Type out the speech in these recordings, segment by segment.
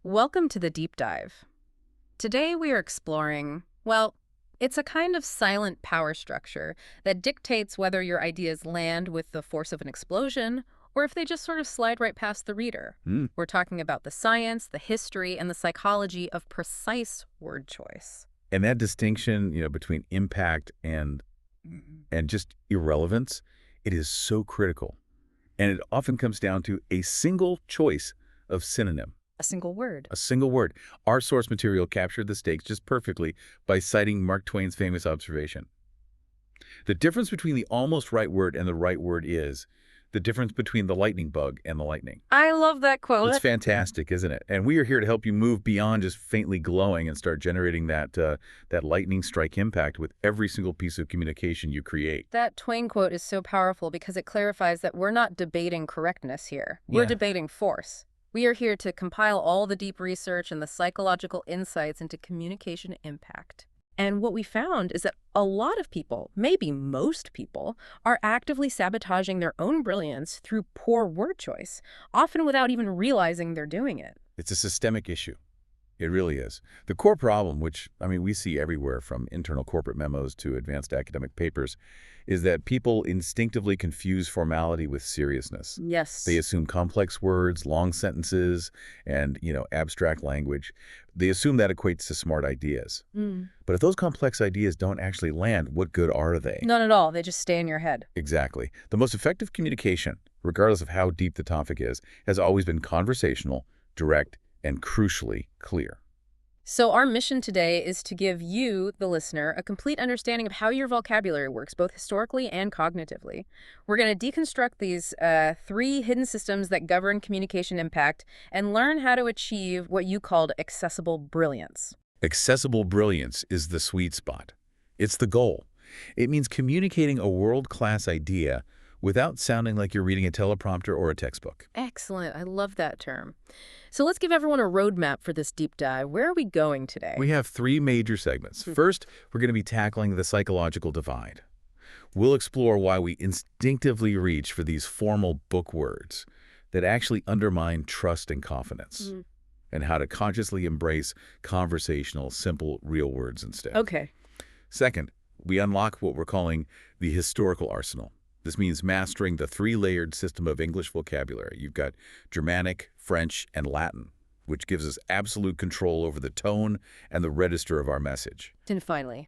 Welcome to the deep dive. Today we are exploring, well, it's a kind of silent power structure that dictates whether your ideas land with the force of an explosion or if they just sort of slide right past the reader. Mm. We're talking about the science, the history, and the psychology of precise word choice. And that distinction, between impact and just irrelevance, it is so critical. And it often comes down to a single choice of synonym, A single word. a single word. Our source material captured the stakes just perfectly by citing Mark Twain's famous observation. The difference between the almost right word and the right word is the difference between the lightning bug and the lightning. I love that quote. It's fantastic, isn't it? And we are here to help you move beyond just faintly glowing and start generating that lightning strike impact with every single piece of communication you create. That Twain quote is so powerful because it clarifies that we're not debating correctness here. We're Yeah. debating force. We are here to compile all the deep research and the psychological insights into communication impact. And what we found is that a lot of people, maybe most people, are actively sabotaging their own brilliance through poor word choice, often without even realizing they're doing it. It's a systemic issue. It really is. The core problem, which, we see everywhere from internal corporate memos to advanced academic papers, is that people instinctively confuse formality with seriousness. Yes. They assume complex words, long sentences, and, abstract language. They assume that equates to smart ideas. But if those complex ideas don't actually land, what good are they? None at all. They just stay in your head. Exactly. The most effective communication, regardless of how deep the topic is, has always been conversational, direct, and crucially clear. So our mission today is to give you, the listener, a complete understanding of how your vocabulary works, both historically and cognitively. We're going to deconstruct these three hidden systems that govern communication impact and learn how to achieve what you called accessible brilliance. Accessible brilliance is the sweet spot. It's the goal. It means communicating a world-class idea without sounding like you're reading a teleprompter or a textbook. Excellent. I love that term. So let's give everyone a roadmap for this deep dive. Where are we going today? We have three major segments. First, we're going to be tackling the psychological divide. We'll explore why we instinctively reach for these formal book words that actually undermine trust and confidence, and how to consciously embrace conversational, simple, real words instead. Okay. Second, we unlock what we're calling the historical arsenal. This means mastering the three-layered system of English vocabulary. You've got Germanic, French, and Latin, which gives us absolute control over the tone and the register of our message. And finally,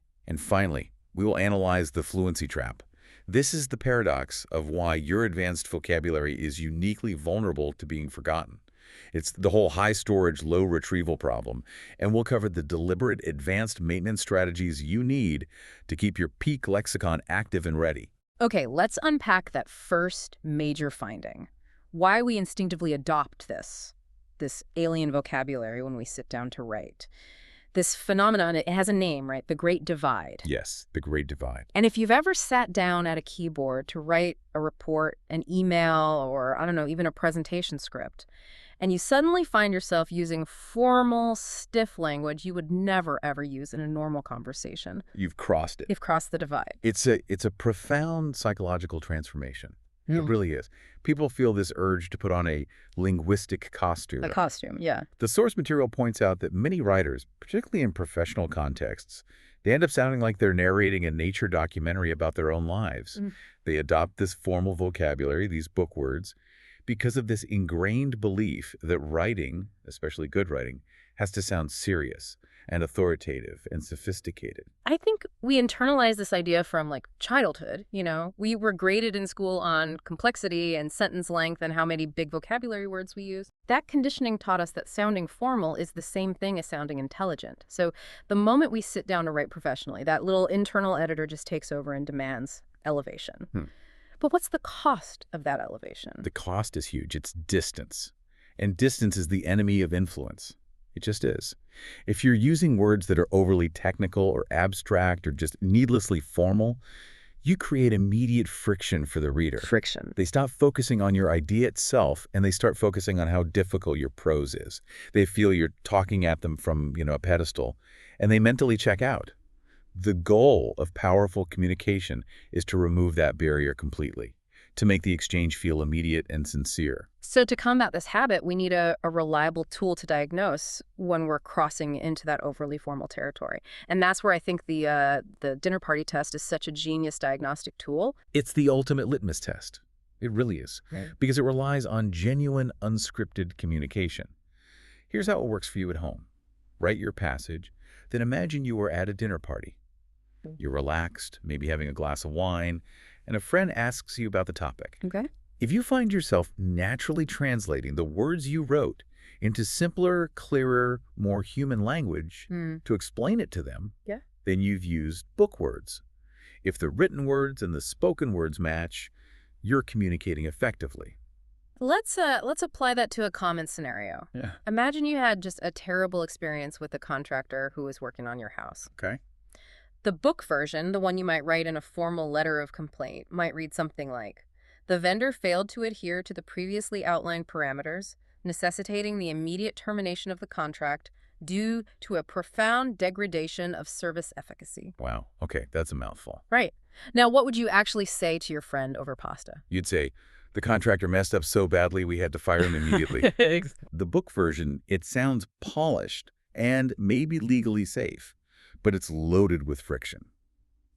We will analyze the fluency trap. This is the paradox of why your advanced vocabulary is uniquely vulnerable to being forgotten. It's the whole high storage, low retrieval problem, and we'll cover the deliberate advanced maintenance strategies you need to keep your peak lexicon active and ready. Okay, let's unpack that first major finding. Why we instinctively adopt this alien vocabulary when we sit down to write. This phenomenon, it has a name, right? The Great Divide. Yes, the Great Divide. And if you've ever sat down at a keyboard to write a report, an email, or, I don't know, even a presentation script, and you suddenly find yourself using formal, stiff language you would never, ever use in a normal conversation. You've crossed it. You've crossed the divide. It's a profound psychological transformation. It really is. People feel this urge to put on a linguistic costume. A costume, yeah. The source material points out that many writers, particularly in professional contexts, they end up sounding like they're narrating a nature documentary about their own lives. They adopt this formal vocabulary, these book words, because of this ingrained belief that writing, especially good writing, has to sound serious and authoritative and sophisticated. I think we internalize this idea from childhood. We were graded in school on complexity and sentence length and how many big vocabulary words we use. That conditioning taught us that sounding formal is the same thing as sounding intelligent. So the moment we sit down to write professionally, that little internal editor just takes over and demands elevation. But what's the cost of that elevation? The cost is huge. It's distance. And distance is the enemy of influence. It just is. If you're using words that are overly technical or abstract or just needlessly formal, you create immediate friction for the reader. Friction. They stop focusing on your idea itself, and they start focusing on how difficult your prose is. They feel you're talking at them from, a pedestal, and they mentally check out. The goal of powerful communication is to remove that barrier completely, to make the exchange feel immediate and sincere. So to combat this habit, we need a reliable tool to diagnose when we're crossing into that overly formal territory. And that's where I think the dinner party test is such a genius diagnostic tool. It's the ultimate litmus test. It really is, Right. because it relies on genuine, unscripted communication. Here's how it works for you at home. Write your passage, then imagine you are at a dinner party. You're relaxed, maybe having a glass of wine, and a friend asks you about the topic. Okay. If you find yourself naturally translating the words you wrote into simpler, clearer, more human language to explain it to them, Yeah. then you've used book words. If the written words and the spoken words match, you're communicating effectively. Let's apply that to a common scenario. Yeah. Imagine you had just a terrible experience with a contractor who was working on your house. Okay. The book version, the one you might write in a formal letter of complaint, might read something like, "The vendor failed to adhere to the previously outlined parameters, necessitating the immediate termination of the contract due to a profound degradation of service efficacy." Wow. Okay, that's a mouthful. Right. Now, what would you actually say to your friend over pasta? You'd say, the contractor messed up so badly we had to fire him immediately. The book version, it sounds polished and maybe legally safe, but it's loaded with friction.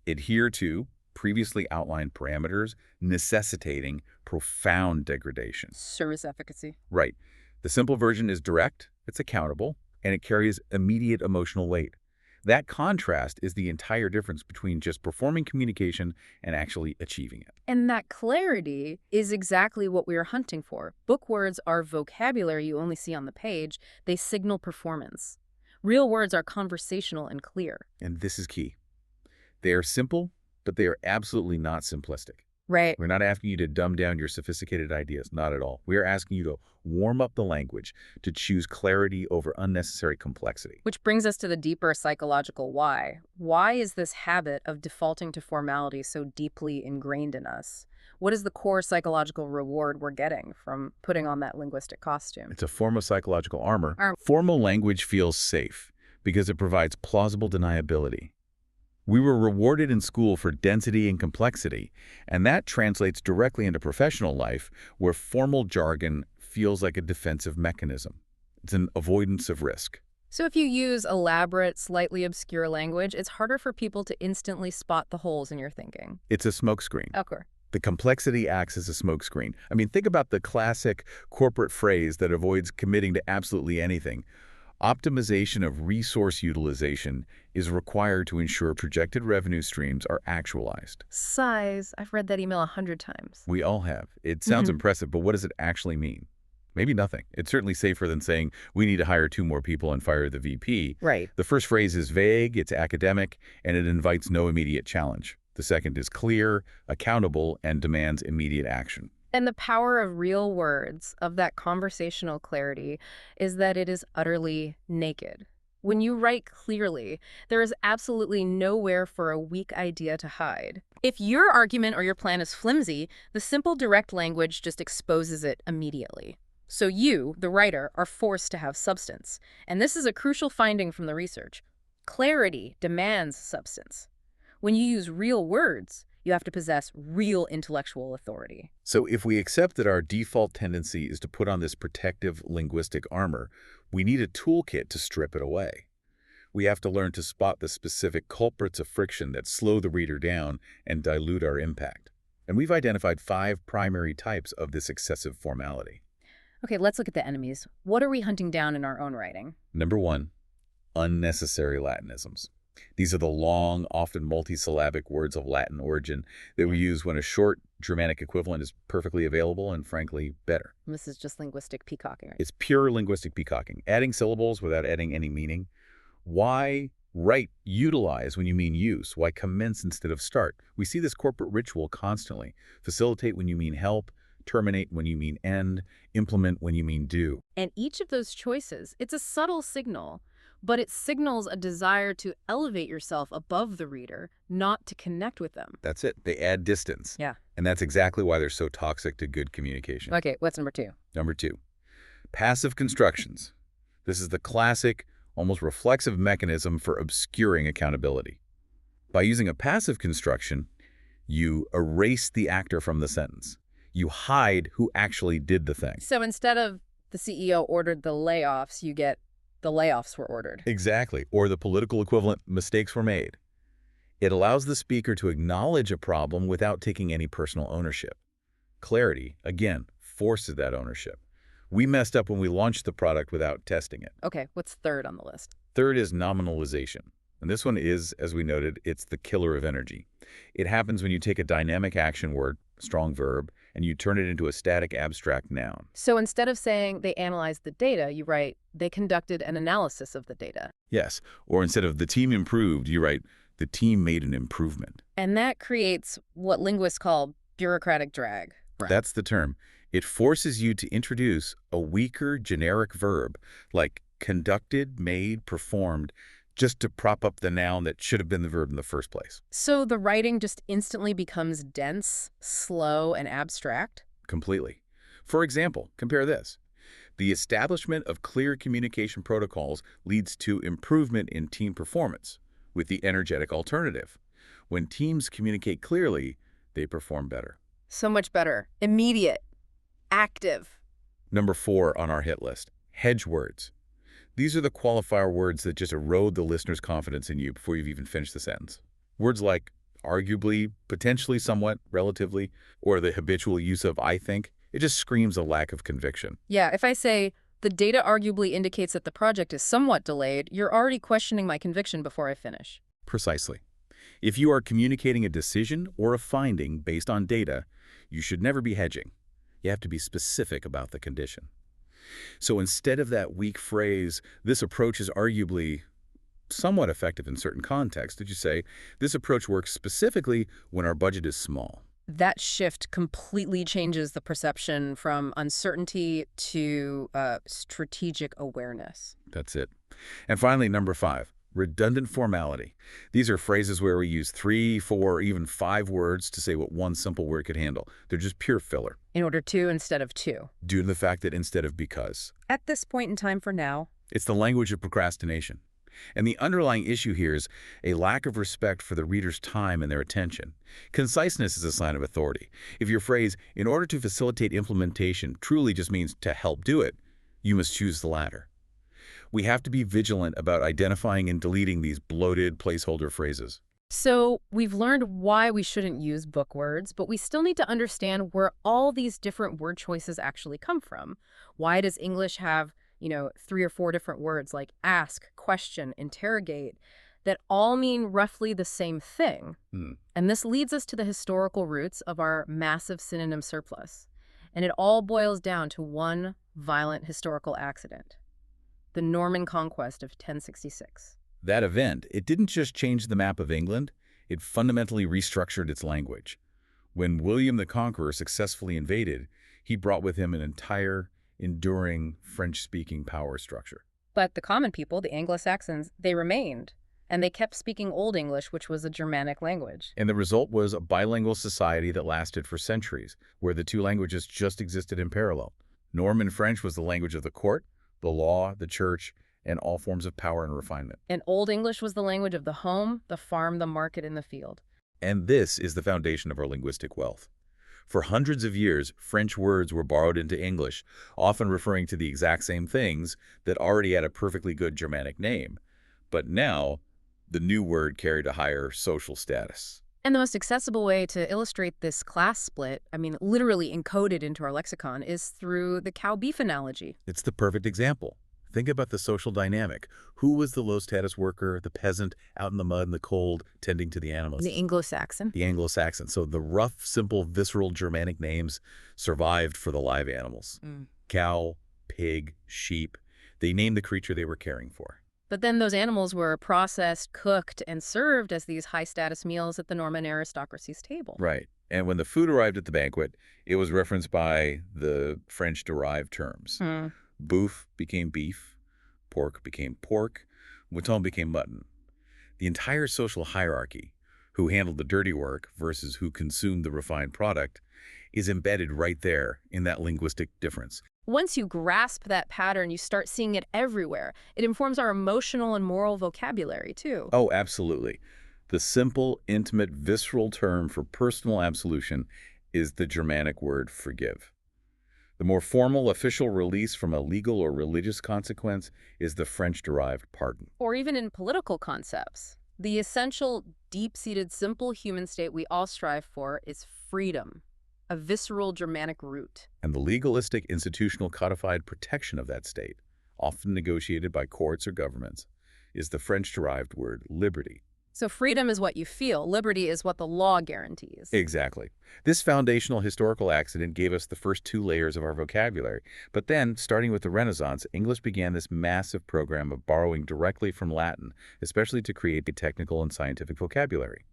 Adhere to previously outlined parameters necessitating profound degradation. Service efficacy. Right. The simple version is direct, it's accountable, and it carries immediate emotional weight. That contrast is the entire difference between just performing communication and actually achieving it. And that clarity is exactly what we are hunting for. Book words are vocabulary you only see on the page. They signal performance. Real words are conversational and clear. And this is key. They are simple, but they are absolutely not simplistic. Right. We're not asking you to dumb down your sophisticated ideas, not at all. We are asking you to warm up the language, to choose clarity over unnecessary complexity. Which brings us to the deeper psychological why. Why is this habit of defaulting to formality so deeply ingrained in us? What is the core psychological reward we're getting from putting on that linguistic costume? It's a form of psychological armor. Formal language feels safe because it provides plausible deniability. We were rewarded in school for density and complexity, and that translates directly into professional life, where formal jargon feels like a defensive mechanism. It's an avoidance of risk. So if you use elaborate, slightly obscure language, it's harder for people to instantly spot the holes in your thinking. It's a smokescreen. Okay. The complexity acts as a smokescreen. I mean, think about the classic corporate phrase that avoids committing to absolutely anything. Optimization of resource utilization is required to ensure projected revenue streams are actualized. Size. I've read that email 100 times. We all have. It sounds impressive, but what does it actually mean? Maybe nothing. It's certainly safer than saying, we need to hire 2 more people and fire the VP. Right. The first phrase is vague, it's academic, and it invites no immediate challenge. The second is clear, accountable, and demands immediate action. And the power of real words, of that conversational clarity, is that it is utterly naked. When you write clearly, there is absolutely nowhere for a weak idea to hide. If your argument or your plan is flimsy, the simple direct language just exposes it immediately. So you, the writer, are forced to have substance. And this is a crucial finding from the research. Clarity demands substance. When you use real words, you have to possess real intellectual authority. So if we accept that our default tendency is to put on this protective linguistic armor, we need a toolkit to strip it away. We have to learn to spot the specific culprits of friction that slow the reader down and dilute our impact. And we've identified 5 primary types of this excessive formality. Okay, let's look at the enemies. What are we hunting down in our own writing? Number 1, unnecessary Latinisms. These are the long, often multisyllabic words of Latin origin that we use when a short Germanic equivalent is perfectly available and, frankly, better. This is just linguistic peacocking, right? It's pure linguistic peacocking, adding syllables without adding any meaning. Why write utilize when you mean use? Why commence instead of start? We see this corporate ritual constantly. Facilitate when you mean help, terminate when you mean end, implement when you mean do. And each of those choices, it's a subtle signal, but it signals a desire to elevate yourself above the reader, not to connect with them. That's it. They add distance. Yeah. And that's exactly why they're so toxic to good communication. Okay, what's number 2? Number 2, passive constructions. This is the classic, almost reflexive mechanism for obscuring accountability. By using a passive construction, you erase the actor from the sentence. You hide who actually did the thing. So instead of the CEO ordered the layoffs, you get the layoffs were ordered. Exactly. Or the political equivalent, mistakes were made. It allows the speaker to acknowledge a problem without taking any personal ownership. Clarity, again, forces that ownership. We messed up when we launched the product without testing it. Okay, what's third on the list? Third is nominalization. And this one is, as we noted, it's the killer of energy. It happens when you take a dynamic action word, strong verb, and you turn it into a static abstract noun. So instead of saying they analyzed the data, you write they conducted an analysis of the data. Yes, or instead of the team improved, you write the team made an improvement. And that creates what linguists call bureaucratic drag. Right. That's the term. It forces you to introduce a weaker generic verb, like conducted, made, performed, just to prop up the noun that should have been the verb in the first place. So the writing just instantly becomes dense, slow, and abstract? Completely. For example, compare this. The establishment of clear communication protocols leads to improvement in team performance, with the energetic alternative. When teams communicate clearly, they perform better. So much better. Immediate. Active. Number 4 on our hit list, hedge words. These are the qualifier words that just erode the listener's confidence in you before you've even finished the sentence. Words like arguably, potentially, somewhat, relatively, or the habitual use of I think, it just screams a lack of conviction. Yeah, if I say, the data arguably indicates that the project is somewhat delayed, you're already questioning my conviction before I finish. Precisely. If you are communicating a decision or a finding based on data, you should never be hedging. You have to be specific about the condition. So instead of that weak phrase, this approach is arguably somewhat effective in certain contexts, did you say, this approach works specifically when our budget is small. That shift completely changes the perception from uncertainty to strategic awareness. That's it. And finally, number 5, redundant formality. These are phrases where we use 3, 4, even 5 words to say what one simple word could handle. They're just pure filler. In order to instead of to. Due to the fact that instead of because. At this point in time for now. It's the language of procrastination. And the underlying issue here is a lack of respect for the reader's time and their attention. Conciseness is a sign of authority. If your phrase, in order to facilitate implementation, truly just means to help do it, you must choose the latter. We have to be vigilant about identifying and deleting these bloated placeholder phrases. So we've learned why we shouldn't use book words, but we still need to understand where all these different word choices actually come from. Why does English have 3 or 4 different words like ask, question, interrogate, that all mean roughly the same thing? And this leads us to the historical roots of our massive synonym surplus. And it all boils down to one violent historical accident, the Norman conquest of 1066. That event, it didn't just change the map of England, it fundamentally restructured its language. When William the Conqueror successfully invaded, he brought with him an entire enduring French-speaking power structure. But the common people, the Anglo-Saxons, they remained, and they kept speaking Old English, which was a Germanic language. And the result was a bilingual society that lasted for centuries, where the two languages just existed in parallel. Norman French was the language of the court, the law, the church, and all forms of power and refinement. And Old English was the language of the home, the farm, the market, and the field. And this is the foundation of our linguistic wealth. For hundreds of years, French words were borrowed into English, often referring to the exact same things that already had a perfectly good Germanic name. But now, the new word carried a higher social status. And the most accessible way to illustrate this class split, literally encoded into our lexicon, is through the cow-beef analogy. It's the perfect example. Think about the social dynamic. Who was the low-status worker, the peasant, out in the mud and the cold, tending to the animals? The Anglo-Saxon. The Anglo-Saxon. So the rough, simple, visceral Germanic names survived for the live animals. Cow, pig, sheep. They named the creature they were caring for. But then those animals were processed, cooked, and served as these high-status meals at the Norman aristocracy's table. Right. And when the food arrived at the banquet, it was referenced by the French-derived terms. Boeuf became beef, pork became pork, mouton became mutton. The entire social hierarchy, who handled the dirty work versus who consumed the refined product, is embedded right there in that linguistic difference. Once you grasp that pattern, you start seeing it everywhere. It informs our emotional and moral vocabulary, too. Oh, absolutely. The simple, intimate, visceral term for personal absolution is the Germanic word forgive. The more formal official release from a legal or religious consequence is the French-derived pardon. Or even in political concepts. The essential, deep-seated, simple human state we all strive for is freedom, a visceral Germanic root. And the legalistic institutional codified protection of that state, often negotiated by courts or governments, is the French-derived word liberty. So freedom is what you feel. Liberty is what the law guarantees. Exactly. This foundational historical accident gave us the first two layers of our vocabulary. But then, starting with the Renaissance, English began this massive program of borrowing directly from Latin, especially to create a technical and scientific vocabulary.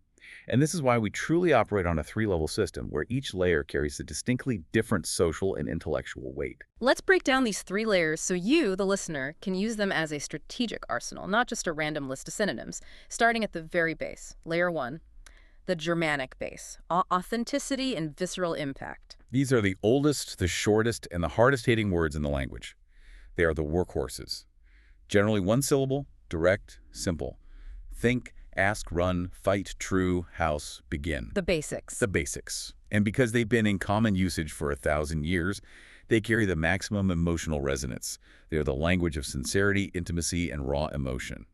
And this is why we truly operate on a three-level system, where each layer carries a distinctly different social and intellectual weight. Let's break down these three layers so you, the listener, can use them as a strategic arsenal, not just a random list of synonyms. Starting at the very base, layer 1, the Germanic base, authenticity and visceral impact. These are the oldest, the shortest, and the hardest-hitting words in the language. They are the workhorses. Generally one syllable, direct, simple. Think, ask, run, fight, true, house, begin. The basics. The basics. And because they've been in common usage for 1,000 years, they carry the maximum emotional resonance. They are the language of sincerity, intimacy, and raw emotion.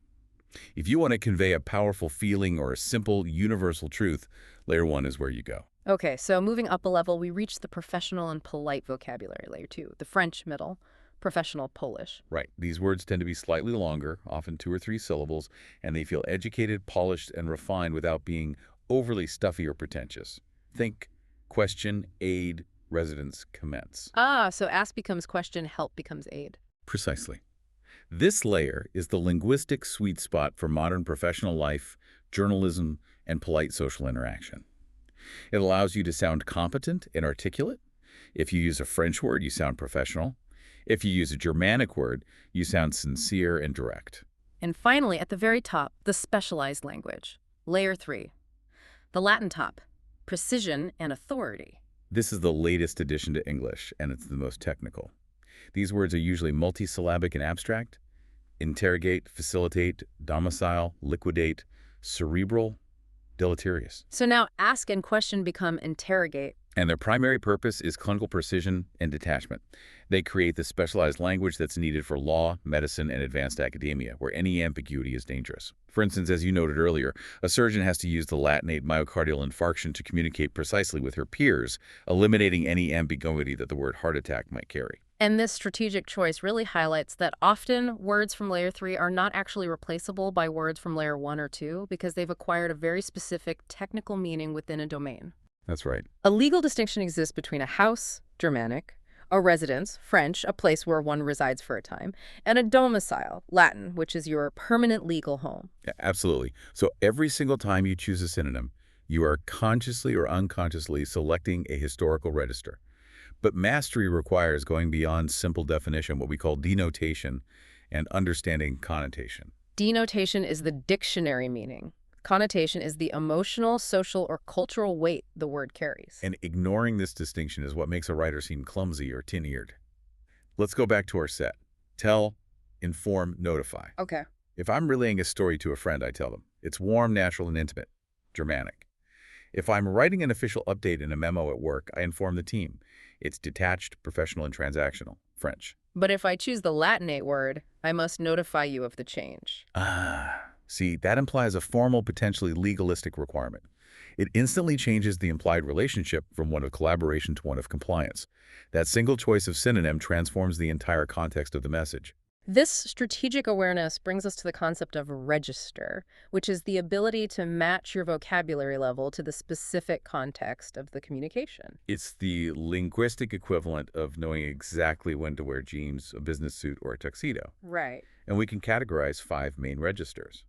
If you want to convey a powerful feeling or a simple, universal truth, layer 1 is where you go. Okay, so moving up a level, we reach the professional and polite vocabulary, layer 2, the French middle, professional Polish. Right. These words tend to be slightly longer, often 2 or 3 syllables, and they feel educated, polished, and refined without being overly stuffy or pretentious. Think, question, aid, residence, commence. Ah, so ask becomes question, help becomes aid. Precisely. This layer is the linguistic sweet spot for modern professional life, journalism, and polite social interaction. It allows you to sound competent and articulate. If you use a French word, you sound professional. If you use a Germanic word, you sound sincere and direct. And finally, at the very top, the specialized language, layer 3, the Latin top, precision and authority. This is the latest addition to English, and it's the most technical. These words are usually multisyllabic and abstract. Interrogate, facilitate, domicile, liquidate, cerebral, deleterious. So now ask and question become interrogate. And their primary purpose is clinical precision and detachment. They create the specialized language that's needed for law, medicine, and advanced academia, where any ambiguity is dangerous. For instance, as you noted earlier, a surgeon has to use the Latinate myocardial infarction to communicate precisely with her peers, eliminating any ambiguity that the word heart attack might carry. And this strategic choice really highlights that often words from layer 3 are not actually replaceable by words from layer 1 or 2 because they've acquired a very specific technical meaning within a domain. That's right. A legal distinction exists between a house, Germanic, a residence, French, a place where one resides for a time, and a domicile, Latin, which is your permanent legal home. Yeah, absolutely. So every single time you choose a synonym, you are consciously or unconsciously selecting a historical register. But mastery requires going beyond simple definition, what we call denotation, and understanding connotation. Denotation is the dictionary meaning. Connotation is the emotional, social, or cultural weight the word carries. And ignoring this distinction is what makes a writer seem clumsy or tin-eared. Let's go back to our set. Tell, inform, notify. Okay. If I'm relaying a story to a friend, I tell them. It's warm, natural, and intimate. Germanic. If I'm writing an official update in a memo at work, I inform the team. It's detached, professional, and transactional. French. But if I choose the Latinate word, I must notify you of the change. See, that implies a formal, potentially legalistic requirement. It instantly changes the implied relationship from one of collaboration to one of compliance. That single choice of synonym transforms the entire context of the message. This strategic awareness brings us to the concept of register, which is the ability to match your vocabulary level to the specific context of the communication. It's the linguistic equivalent of knowing exactly when to wear jeans, a business suit, or a tuxedo. Right. And we can categorize 5 main registers.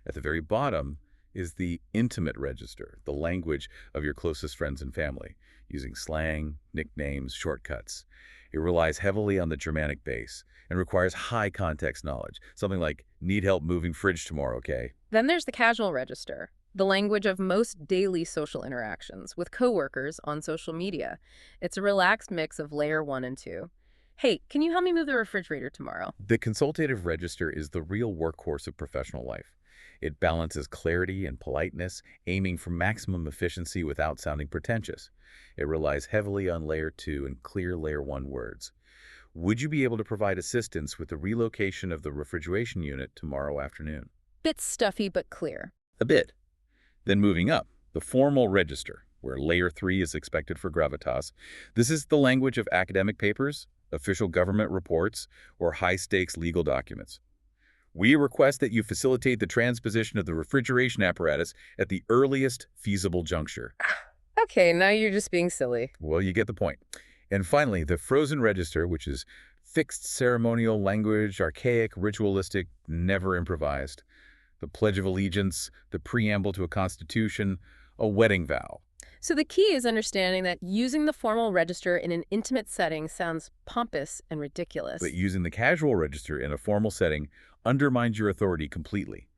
At the very bottom is the intimate register, the language of your closest friends and family, using slang, nicknames, shortcuts. It relies heavily on the Germanic base and requires high context knowledge, something like, need help moving fridge tomorrow, okay? Then there's the casual register, the language of most daily social interactions with coworkers on social media. It's a relaxed mix of layer 1 and 2. Hey, can you help me move the refrigerator tomorrow? The consultative register is the real workhorse of professional life. It balances clarity and politeness, aiming for maximum efficiency without sounding pretentious. It relies heavily on Layer 2 and clear Layer 1 words. Would you be able to provide assistance with the relocation of the refrigeration unit tomorrow afternoon? Bit stuffy but clear. A bit. Then moving up, the formal register, where Layer 3 is expected for gravitas. This is the language of academic papers, official government reports, or high-stakes legal documents. We request that you facilitate the transposition of the refrigeration apparatus at the earliest feasible juncture. Okay, now you're just being silly. Well, you get the point. And finally, the frozen register, which is fixed ceremonial language, archaic, ritualistic, never improvised. The Pledge of Allegiance, the preamble to a constitution, a wedding vow. So the key is understanding that using the formal register in an intimate setting sounds pompous and ridiculous. But using the casual register in a formal setting undermines your authority completely.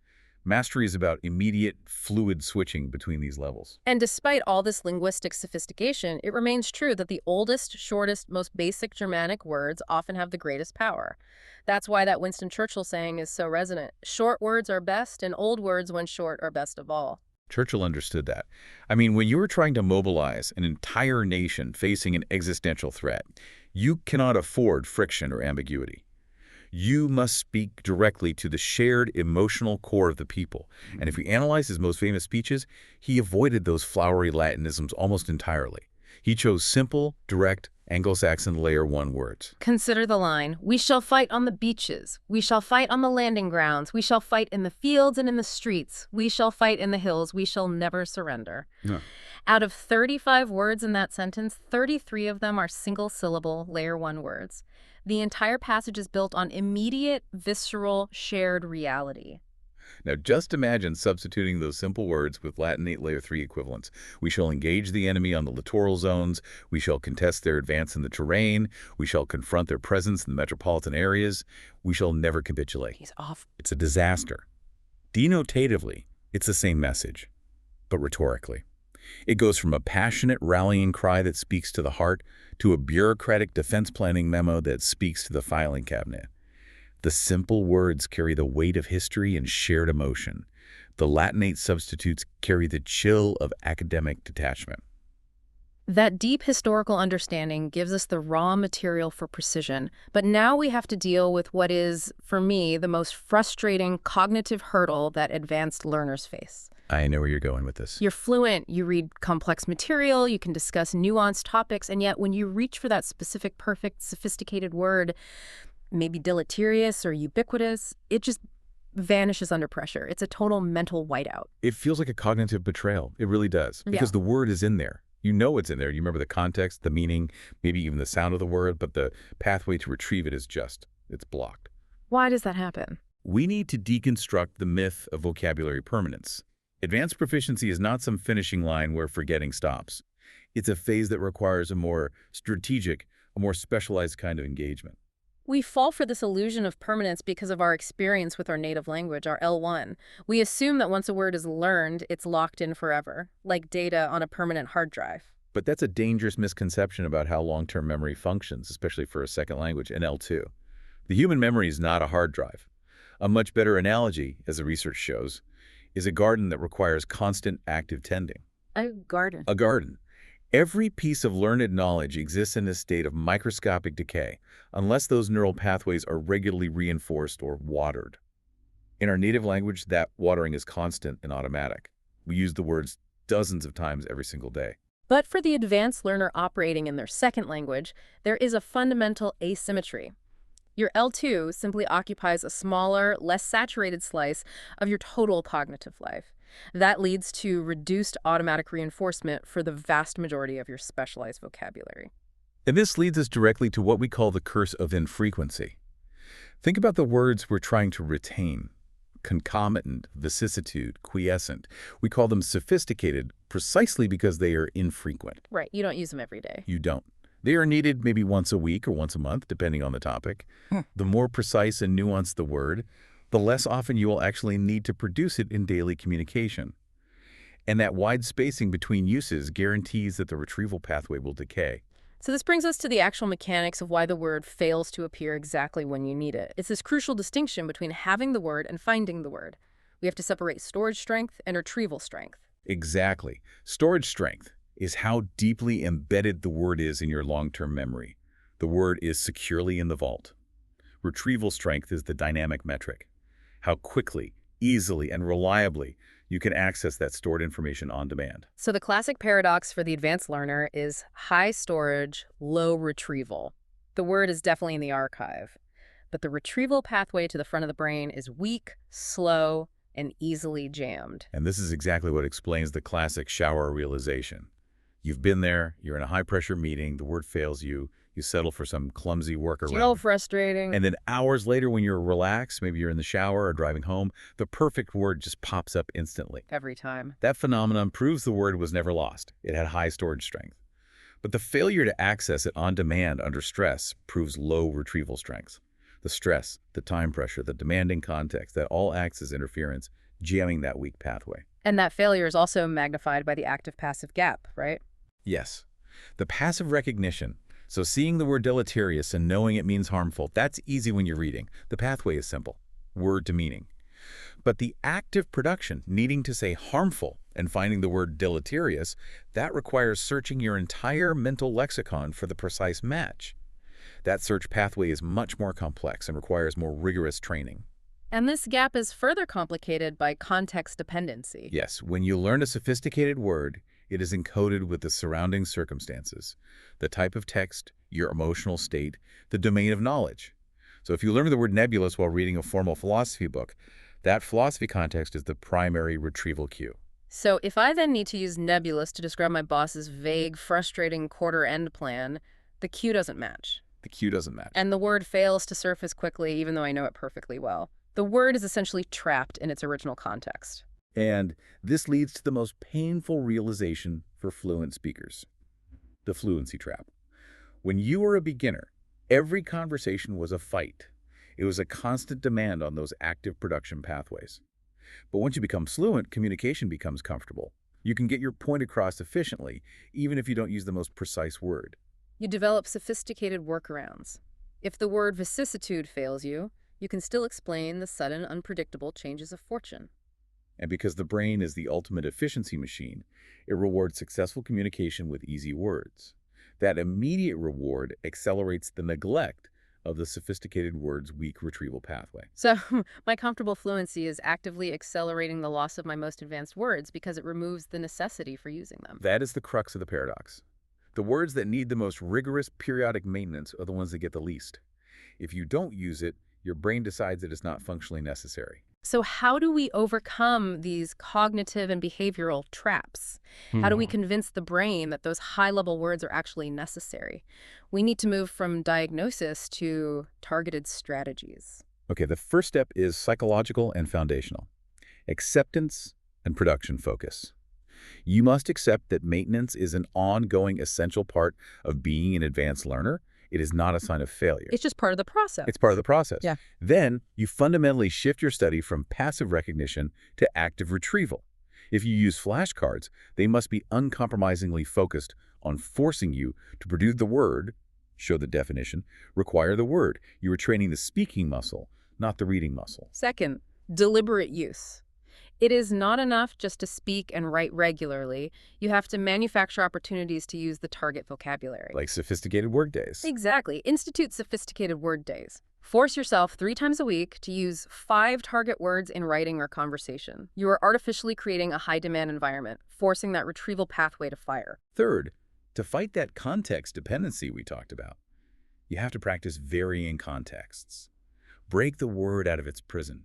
Mastery is about immediate, fluid switching between these levels. And despite all this linguistic sophistication, it remains true that the oldest, shortest, most basic Germanic words often have the greatest power. That's why that Winston Churchill saying is so resonant. Short words are best, and old words, when short, are best of all. Churchill understood that. I mean, when you were trying to mobilize an entire nation facing an existential threat, you cannot afford friction or ambiguity. You must speak directly to the shared emotional core of the people. And if we analyze his most famous speeches, he avoided those flowery Latinisms almost entirely. He chose simple, direct, Anglo-Saxon Layer 1 words. Consider the line, "We shall fight on the beaches. We shall fight on the landing grounds. We shall fight in the fields and in the streets. We shall fight in the hills. We shall never surrender." No. Out of 35 words in that sentence, 33 of them are single-syllable Layer 1 words. The entire passage is built on immediate, visceral, shared reality. Now just imagine substituting those simple words with Latinate Layer 3 equivalents. We shall engage the enemy on the littoral zones. We shall contest their advance in the terrain. We shall confront their presence in the metropolitan areas. We shall never capitulate. He's off. It's a disaster. Denotatively, it's the same message, but rhetorically. It goes from a passionate rallying cry that speaks to the heart to a bureaucratic defense planning memo that speaks to the filing cabinet. The simple words carry the weight of history and shared emotion. The Latinate substitutes carry the chill of academic detachment. That deep historical understanding gives us the raw material for precision, but now we have to deal with what is, for me, the most frustrating cognitive hurdle that advanced learners face. I know where you're going with this. You're fluent, you read complex material, you can discuss nuanced topics, and yet when you reach for that specific, perfect, sophisticated word, maybe deleterious or ubiquitous, it just vanishes under pressure. It's a total mental whiteout. It feels like a cognitive betrayal. It really does. Because the word is in there. You know it's in there. You remember the context, the meaning, maybe even the sound of the word, but the pathway to retrieve it is it's blocked. Why does that happen? We need to deconstruct the myth of vocabulary permanence. Advanced proficiency is not some finishing line where forgetting stops. It's a phase that requires a more strategic, a more specialized kind of engagement. We fall for this illusion of permanence because of our experience with our native language, our L1. We assume that once a word is learned, it's locked in forever, like data on a permanent hard drive. But that's a dangerous misconception about how long-term memory functions, especially for a second language, in L2. The human memory is not a hard drive. A much better analogy, as the research shows, is a garden that requires constant active tending. A garden. A garden. Every piece of learned knowledge exists in a state of microscopic decay unless those neural pathways are regularly reinforced or watered. In our native language, that watering is constant and automatic. We use the words dozens of times every single day. But for the advanced learner operating in their second language, there is a fundamental asymmetry. Your L2 simply occupies a smaller, less saturated slice of your total cognitive life. That leads to reduced automatic reinforcement for the vast majority of your specialized vocabulary. And this leads us directly to what we call the curse of infrequency. Think about the words we're trying to retain. Concomitant, vicissitude, quiescent. We call them sophisticated precisely because they are infrequent. Right, you don't use them every day. You don't. They are needed maybe once a week or once a month, depending on the topic. The more precise and nuanced the word, the less often you will actually need to produce it in daily communication. And that wide spacing between uses guarantees that the retrieval pathway will decay. So this brings us to the actual mechanics of why the word fails to appear exactly when you need it. It's this crucial distinction between having the word and finding the word. We have to separate storage strength and retrieval strength. Exactly. Storage strength is how deeply embedded the word is in your long-term memory. The word is securely in the vault. Retrieval strength is the dynamic metric. How quickly, easily, and reliably you can access that stored information on demand. So the classic paradox for the advanced learner is high storage, low retrieval. The word is definitely in the archive, but the retrieval pathway to the front of the brain is weak, slow, and easily jammed. And this is exactly what explains the classic shower realization. You've been there, you're in a high-pressure meeting, the word fails you, you settle for some clumsy workaround. So frustrating. And then hours later when you're relaxed, maybe you're in the shower or driving home, the perfect word just pops up instantly. Every time. That phenomenon proves the word was never lost. It had high storage strength. But the failure to access it on demand under stress proves low retrieval strength. The stress, the time pressure, the demanding context, that all acts as interference, jamming that weak pathway. And that failure is also magnified by the active-passive gap, right? Yes. The passive recognition, so seeing the word deleterious and knowing it means harmful, that's easy when you're reading. The pathway is simple, word to meaning. But the active production, needing to say harmful and finding the word deleterious, that requires searching your entire mental lexicon for the precise match. That search pathway is much more complex and requires more rigorous training. And this gap is further complicated by context dependency. Yes, when you learn a sophisticated word, it is encoded with the surrounding circumstances, the type of text, your emotional state, the domain of knowledge. So if you learn the word nebulous while reading a formal philosophy book, that philosophy context is the primary retrieval cue. So if I then need to use nebulous to describe my boss's vague, frustrating quarter-end plan, the cue doesn't match. The cue doesn't match. And the word fails to surface quickly, even though I know it perfectly well. The word is essentially trapped in its original context. And this leads to the most painful realization for fluent speakers, the fluency trap. When you were a beginner, every conversation was a fight. It was a constant demand on those active production pathways. But once you become fluent, communication becomes comfortable. You can get your point across efficiently, even if you don't use the most precise word. You develop sophisticated workarounds. If the word vicissitude fails you, you can still explain the sudden, unpredictable changes of fortune. And because the brain is the ultimate efficiency machine, it rewards successful communication with easy words. That immediate reward accelerates the neglect of the sophisticated word's weak retrieval pathway. So my comfortable fluency is actively accelerating the loss of my most advanced words because it removes the necessity for using them. That is the crux of the paradox. The words that need the most rigorous periodic maintenance are the ones that get the least. If you don't use it, your brain decides that it's not functionally necessary. So how do we overcome these cognitive and behavioral traps? How do we convince the brain that those high-level words are actually necessary? We need to move from diagnosis to targeted strategies. Okay, the first step is psychological and foundational. Acceptance and production focus. You must accept that maintenance is an ongoing essential part of being an advanced learner. It is not a sign of failure. It's just part of the process. It's part of the process. Yeah. Then you fundamentally shift your study from passive recognition to active retrieval. If you use flashcards, they must be uncompromisingly focused on forcing you to produce the word, show the definition, require the word. You are training the speaking muscle, not the reading muscle. Second, deliberate use. It is not enough just to speak and write regularly. You have to manufacture opportunities to use the target vocabulary. Like sophisticated word days. Exactly. Institute sophisticated word days. Force yourself 3 times a week to use 5 target words in writing or conversation. You are artificially creating a high-demand environment, forcing that retrieval pathway to fire. Third, to fight that context dependency we talked about, you have to practice varying contexts. Break the word out of its prison.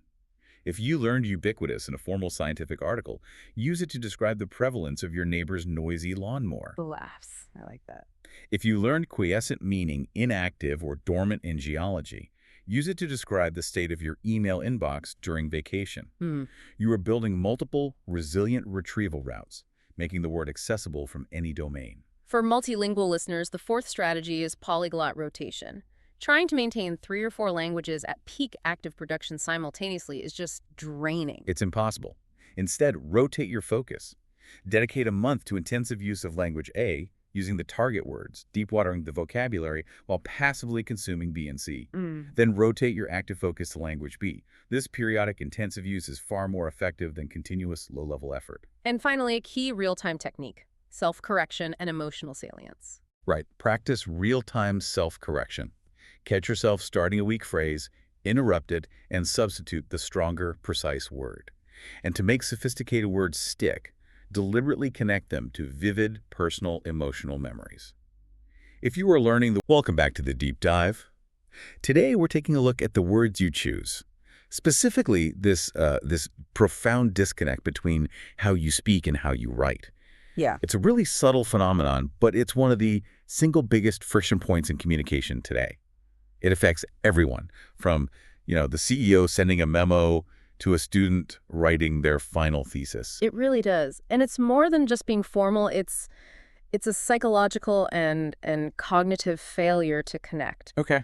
If you learned ubiquitous in a formal scientific article, use it to describe the prevalence of your neighbor's noisy lawnmower. Laughs. I like that. If you learned quiescent meaning inactive or dormant in geology, use it to describe the state of your email inbox during vacation. You are building multiple, resilient retrieval routes, making the word accessible from any domain. For multilingual listeners, the fourth strategy is polyglot rotation. Trying to maintain 3 or 4 languages at peak active production simultaneously is just draining. It's impossible. Instead, rotate your focus. Dedicate a month to intensive use of language A, using the target words, deep-watering the vocabulary while passively consuming B and C. Mm. Then rotate your active focus to language B. This periodic intensive use is far more effective than continuous low-level effort. And finally, a key real-time technique, self-correction and emotional salience. Right. Practice real-time self-correction. Catch yourself starting a weak phrase, interrupt it, and substitute the stronger, precise word. And to make sophisticated words stick, deliberately connect them to vivid, personal, emotional memories. If you are learning welcome back to the deep dive. Today, we're taking a look at the words you choose. Specifically, this profound disconnect between how you speak and how you write. Yeah. It's a really subtle phenomenon, but it's one of the single biggest friction points in communication today. It affects everyone, from, the CEO sending a memo to a student writing their final thesis. It really does. And it's more than just being formal. It's a psychological and cognitive failure to connect. Okay.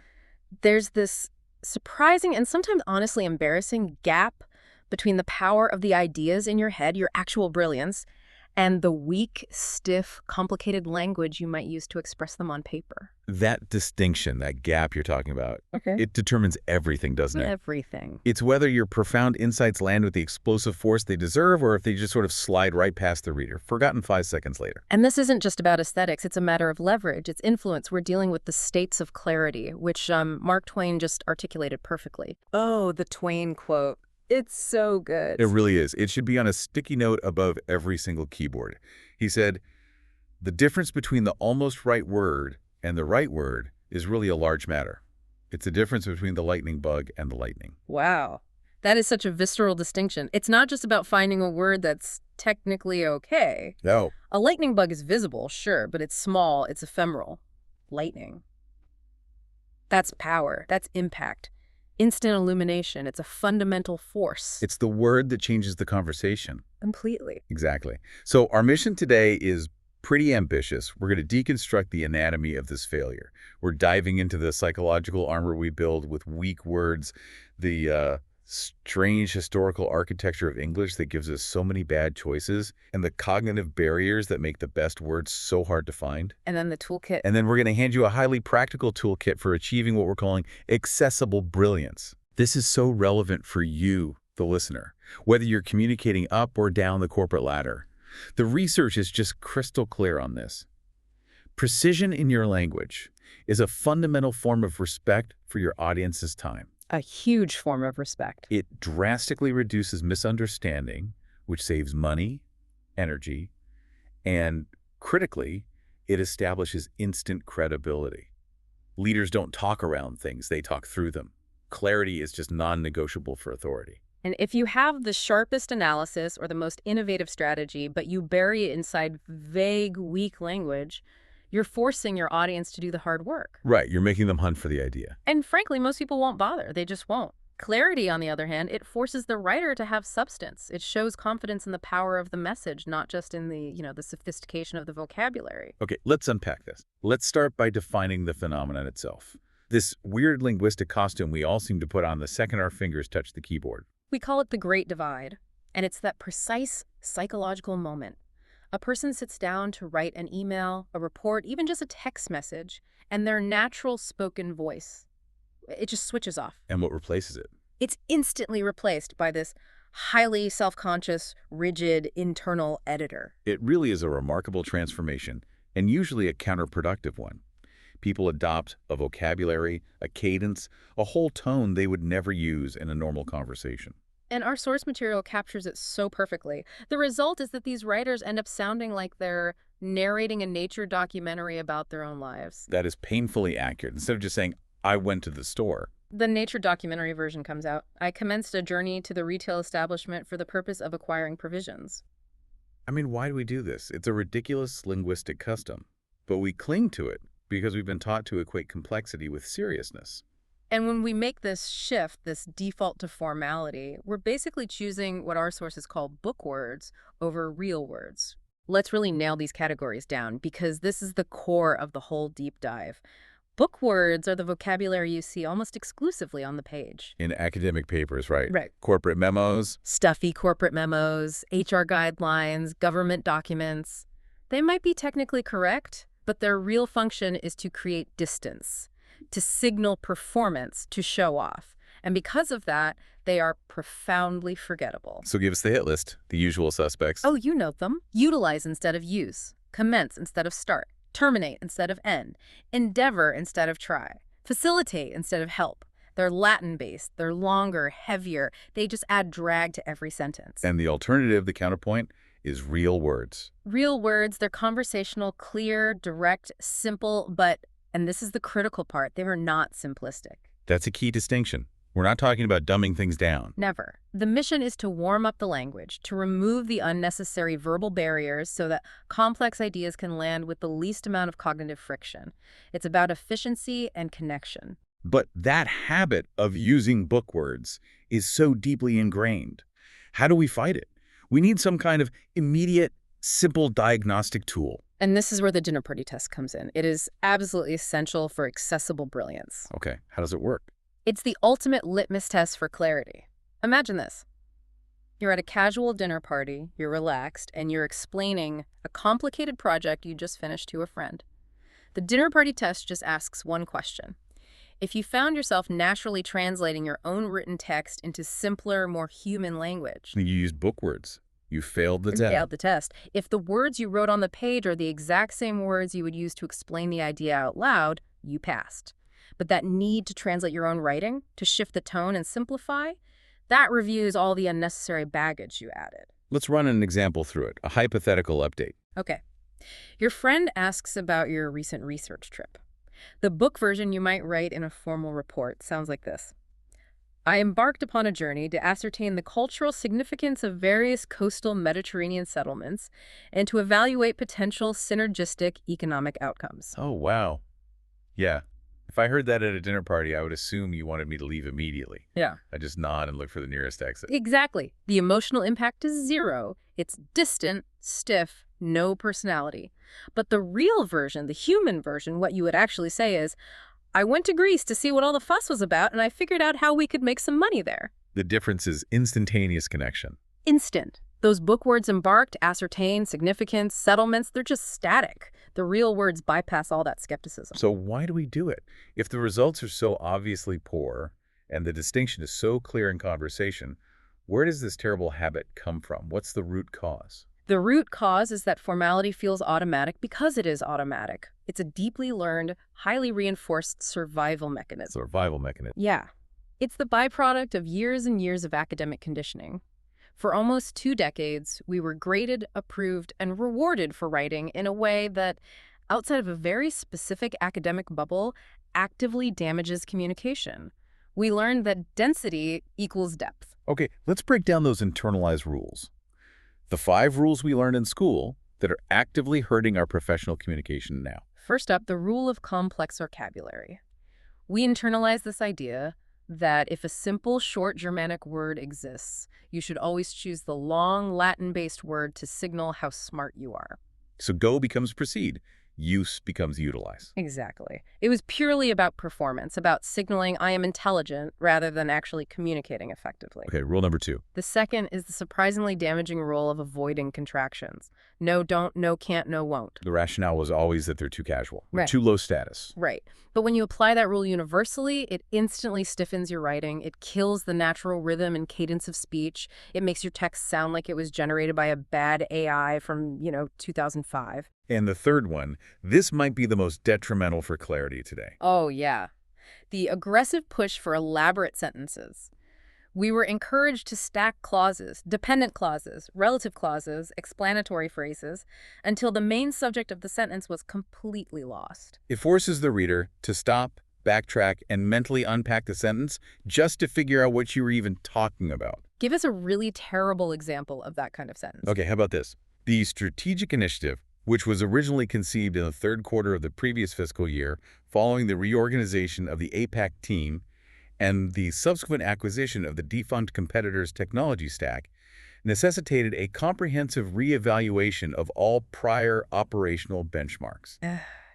There's this surprising and sometimes honestly embarrassing gap between the power of the ideas in your head, your actual brilliance, and the weak, stiff, complicated language you might use to express them on paper. That distinction, that gap you're talking about, it determines everything, doesn't it? Everything. It's whether your profound insights land with the explosive force they deserve or if they just sort of slide right past the reader, forgotten 5 seconds later. And this isn't just about aesthetics. It's a matter of leverage. It's influence. We're dealing with the states of clarity, which Mark Twain just articulated perfectly. Oh, the Twain quote. It's so good. It really is. It should be on a sticky note above every single keyboard. He said, "The difference between the almost right word and the right word is really a large matter. It's the difference between the lightning bug and the lightning." Wow. That is such a visceral distinction. It's not just about finding a word that's technically okay. No. A lightning bug is visible, sure, but it's small, it's ephemeral. Lightning. That's power. That's impact. Instant illumination. It's a fundamental force. It's the word that changes the conversation. Completely. Exactly. So our mission today is pretty ambitious. We're going to deconstruct the anatomy of this failure. We're diving into the psychological armor we build with weak words, the strange historical architecture of English that gives us so many bad choices, and the cognitive barriers that make the best words so hard to find. And then the toolkit. And then we're going to hand you a highly practical toolkit for achieving what we're calling accessible brilliance. This is so relevant for you, the listener, whether you're communicating up or down the corporate ladder. The research is just crystal clear on this. Precision in your language is a fundamental form of respect for your audience's time. A huge form of respect. It drastically reduces misunderstanding, which saves money, energy, and critically, it establishes instant credibility. Leaders don't talk around things, they talk through them. Clarity is just non-negotiable for authority. And if you have the sharpest analysis or the most innovative strategy, but you bury it inside vague, weak language, you're forcing your audience to do the hard work. Right, you're making them hunt for the idea. And frankly, most people won't bother. They just won't. Clarity, on the other hand, it forces the writer to have substance. It shows confidence in the power of the message, not just in the sophistication of the vocabulary. Okay, let's unpack this. Let's start by defining the phenomenon itself. This weird linguistic costume we all seem to put on the second our fingers touch the keyboard. We call it the Great Divide, and it's that precise psychological moment. A person sits down to write an email, a report, even just a text message, and their natural spoken voice, it just switches off. And what replaces it? It's instantly replaced by this highly self-conscious, rigid, internal editor. It really is a remarkable transformation, and usually a counterproductive one. People adopt a vocabulary, a cadence, a whole tone they would never use in a normal conversation. And our source material captures it so perfectly. The result is that these writers end up sounding like they're narrating a nature documentary about their own lives. That is painfully accurate. Instead of just saying, "I went to the store." The nature documentary version comes out. I commenced a journey to the retail establishment for the purpose of acquiring provisions. I mean, why do we do this? It's a ridiculous linguistic custom. But we cling to it because we've been taught to equate complexity with seriousness. And when we make this shift, this default to formality, we're basically choosing what our sources call book words over real words. Let's really nail these categories down because this is the core of the whole deep dive. Book words are the vocabulary you see almost exclusively on the page. In academic papers, right? Right. Corporate memos. Stuffy corporate memos, HR guidelines, government documents. They might be technically correct, but their real function is to create distance, to signal performance, to show off. And because of that, they are profoundly forgettable. So give us the hit list, the usual suspects. Oh, you know them. Utilize instead of use. Commence instead of start. Terminate instead of end. Endeavor instead of try. Facilitate instead of help. They're Latin-based. They're longer, heavier. They just add drag to every sentence. And the alternative, the counterpoint, is real words. Real words, they're conversational, clear, direct, simple, but, and this is the critical part, they are not simplistic. That's a key distinction. We're not talking about dumbing things down. Never. The mission is to warm up the language, to remove the unnecessary verbal barriers so that complex ideas can land with the least amount of cognitive friction. It's about efficiency and connection. But that habit of using book words is so deeply ingrained. How do we fight it? We need some kind of immediate, simple diagnostic tool. And this is where the dinner party test comes in. It is absolutely essential for accessible brilliance. Okay, how does it work? It's the ultimate litmus test for clarity. Imagine this. You're at a casual dinner party, you're relaxed, and you're explaining a complicated project you just finished to a friend. The dinner party test just asks one question. If you found yourself naturally translating your own written text into simpler, more human language, You used book words. You failed the test. failed the test. If the words you wrote on the page are the exact same words you would use to explain the idea out loud, you passed. But that need to translate your own writing, to shift the tone and simplify, that reviews all the unnecessary baggage you added. Let's run an example through it, a hypothetical update. Okay. Your friend asks about your recent research trip. The book version you might write in a formal report sounds like this. I embarked upon a journey to ascertain the cultural significance of various coastal Mediterranean settlements and to evaluate potential synergistic economic outcomes. Oh, wow. Yeah. If I heard that at a dinner party, I would assume you wanted me to leave immediately. Yeah. I just nod and look for the nearest exit. Exactly. The emotional impact is zero. It's distant, stiff, no personality. But the real version, the human version, what you would actually say is, I went to Greece to see what all the fuss was about, and I figured out how we could make some money there. The difference is instantaneous connection. Instant. Those book words embarked, ascertain, significance, settlements, they're just static. The real words bypass all that skepticism. So why do we do it? If the results are so obviously poor and the distinction is so clear in conversation, where does this terrible habit come from? What's the root cause? The root cause is that formality feels automatic because it is automatic. It's a deeply learned, highly reinforced survival mechanism. Survival mechanism. Yeah. It's the byproduct of years and years of academic conditioning. For almost 2 decades, we were graded, approved, and rewarded for writing in a way that, outside of a very specific academic bubble, actively damages communication. We learned that density equals depth. Okay, let's break down those internalized rules. The 5 rules we learned in school that are actively hurting our professional communication now. First up, the rule of complex vocabulary. We internalize this idea that if a simple, short Germanic word exists, you should always choose the long Latin-based word to signal how smart you are. So go becomes proceed. Use becomes utilize. Exactly. It was purely about performance, about signaling I am intelligent rather than actually communicating effectively. Okay, rule number 2. The second is the surprisingly damaging rule of avoiding contractions. No, don't, no, can't, no, won't. The rationale was always that they're too casual, or Right. too low status. Right. But when you apply that rule universally, it instantly stiffens your writing. It kills the natural rhythm and cadence of speech. It makes your text sound like it was generated by a bad AI from, 2005. And the third one, this might be the most detrimental for clarity today. Oh, yeah. The aggressive push for elaborate sentences. We were encouraged to stack clauses, dependent clauses, relative clauses, explanatory phrases, until the main subject of the sentence was completely lost. It forces the reader to stop, backtrack, and mentally unpack the sentence just to figure out what you were even talking about. Give us a really terrible example of that kind of sentence. Okay, how about this? The strategic initiative, which was originally conceived in the 3rd quarter of the previous fiscal year following the reorganization of the APAC team and the subsequent acquisition of the defunct competitor's technology stack, necessitated a comprehensive reevaluation of all prior operational benchmarks.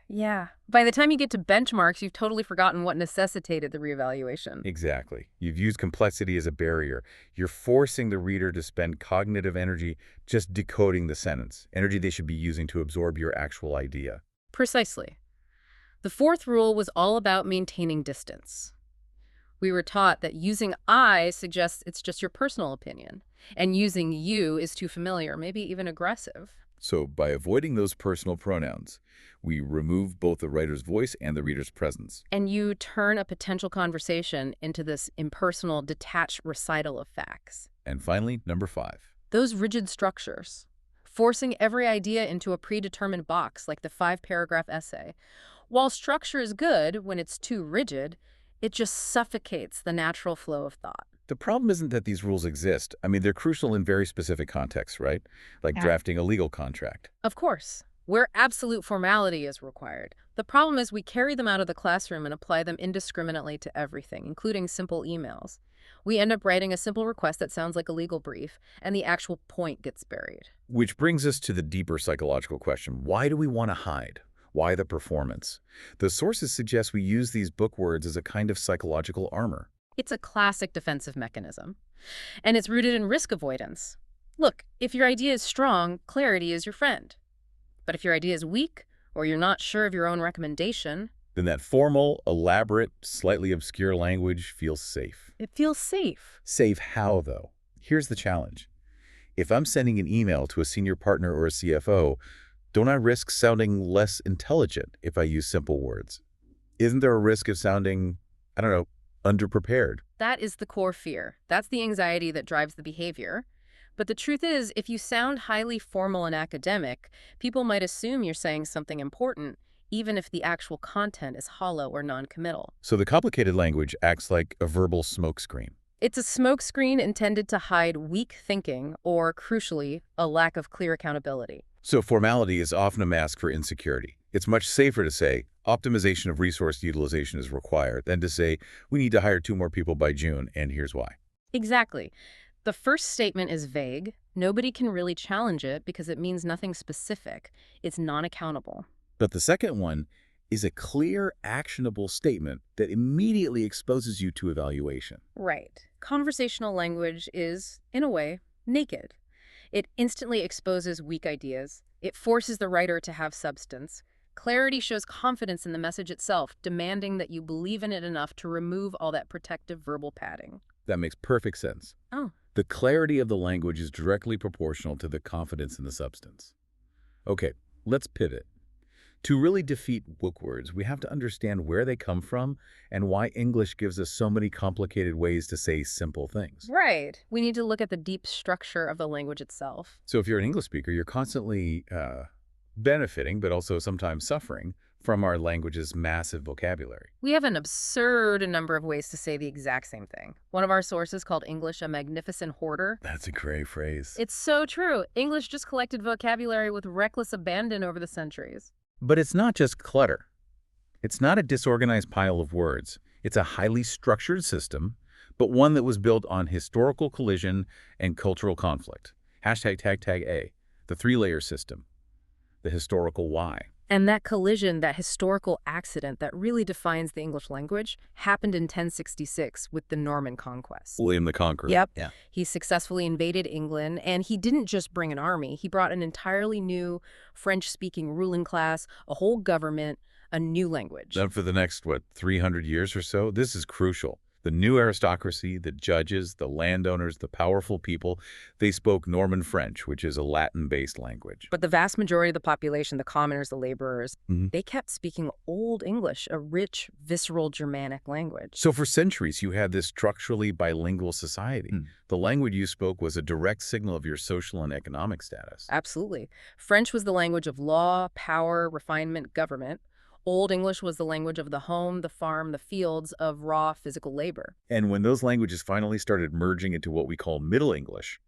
Yeah. By the time you get to benchmarks, you've totally forgotten what necessitated the reevaluation. Exactly. You've used complexity as a barrier. You're forcing the reader to spend cognitive energy just decoding the sentence, energy they should be using to absorb your actual idea. Precisely. The fourth rule was all about maintaining distance. We were taught that using I suggests it's just your personal opinion, and using you is too familiar, maybe even aggressive. So by avoiding those personal pronouns, we remove both the writer's voice and the reader's presence. And you turn a potential conversation into this impersonal, detached recital of facts. And finally, number 5. Those rigid structures, forcing every idea into a predetermined box like the 5-paragraph essay. While structure is good when it's too rigid, it just suffocates the natural flow of thought. The problem isn't that these rules exist. I mean, they're crucial in very specific contexts, right? Like drafting a legal contract. Of course, where absolute formality is required. The problem is we carry them out of the classroom and apply them indiscriminately to everything, including simple emails. We end up writing a simple request that sounds like a legal brief, and the actual point gets buried. Which brings us to the deeper psychological question. Why do we want to hide? Why the performance? The sources suggest we use these book words as a kind of psychological armor. It's a classic defensive mechanism, and it's rooted in risk avoidance. Look, if your idea is strong, clarity is your friend. But if your idea is weak, or you're not sure of your own recommendation, Then that formal, elaborate, slightly obscure language feels safe. it feels safe. Safe how, though? Here's the challenge. If I'm sending an email to a senior partner or a CFO, don't I risk sounding less intelligent if I use simple words? Isn't there a risk of sounding, I don't know, underprepared? That is the core fear. That's the anxiety that drives the behavior. But the truth is, if you sound highly formal and academic, people might assume you're saying something important, even if the actual content is hollow or non-committal. So the complicated language acts like a verbal smokescreen. It's a smokescreen intended to hide weak thinking or, crucially, a lack of clear accountability. So formality is often a mask for insecurity. It's much safer to say optimization of resource utilization is required than to say we need to hire 2 more people by June, and here's why. Exactly. The first statement is vague. Nobody can really challenge it because it means nothing specific. It's non-accountable. But the second one is a clear, actionable statement that immediately exposes you to evaluation. Right. Conversational language is, in a way, naked. It instantly exposes weak ideas. It forces the writer to have substance. Clarity shows confidence in the message itself, demanding that you believe in it enough to remove all that protective verbal padding. That makes perfect sense. Oh. The clarity of the language is directly proportional to the confidence in the substance. Okay, let's pivot. To really defeat book words, we have to understand where they come from and why English gives us so many complicated ways to say simple things. Right. We need to look at the deep structure of the language itself. So if you're an English speaker, you're constantly benefiting, but also sometimes suffering from our language's massive vocabulary. We have an absurd number of ways to say the exact same thing. One of our sources called English a magnificent hoarder. That's a great phrase. It's so true. English just collected vocabulary with reckless abandon over the centuries. But it's not just clutter. It's not a disorganized pile of words. It's a highly structured system, but one that was built on historical collision and cultural conflict. #A, the 3-layer system, the historical why. And that collision, that historical accident that really defines the English language, happened in 1066 with the Norman conquest. William the Conqueror. Yep. Yeah. He successfully invaded England, and he didn't just bring an army. He brought an entirely new French-speaking ruling class, a whole government, a new language. Then for the next, 300 years or so, this is crucial. The new aristocracy, the judges, the landowners, the powerful people, they spoke Norman French, which is a Latin-based language. But the vast majority of the population, the commoners, the laborers, Mhm. they kept speaking Old English, a rich, visceral Germanic language. So for centuries, you had this structurally bilingual society. The language you spoke was a direct signal of your social and economic status. Absolutely. French was the language of law, power, refinement, government. Old English was the language of the home, the farm, the fields, of raw physical labor. And when those languages finally started merging into what we call Middle English,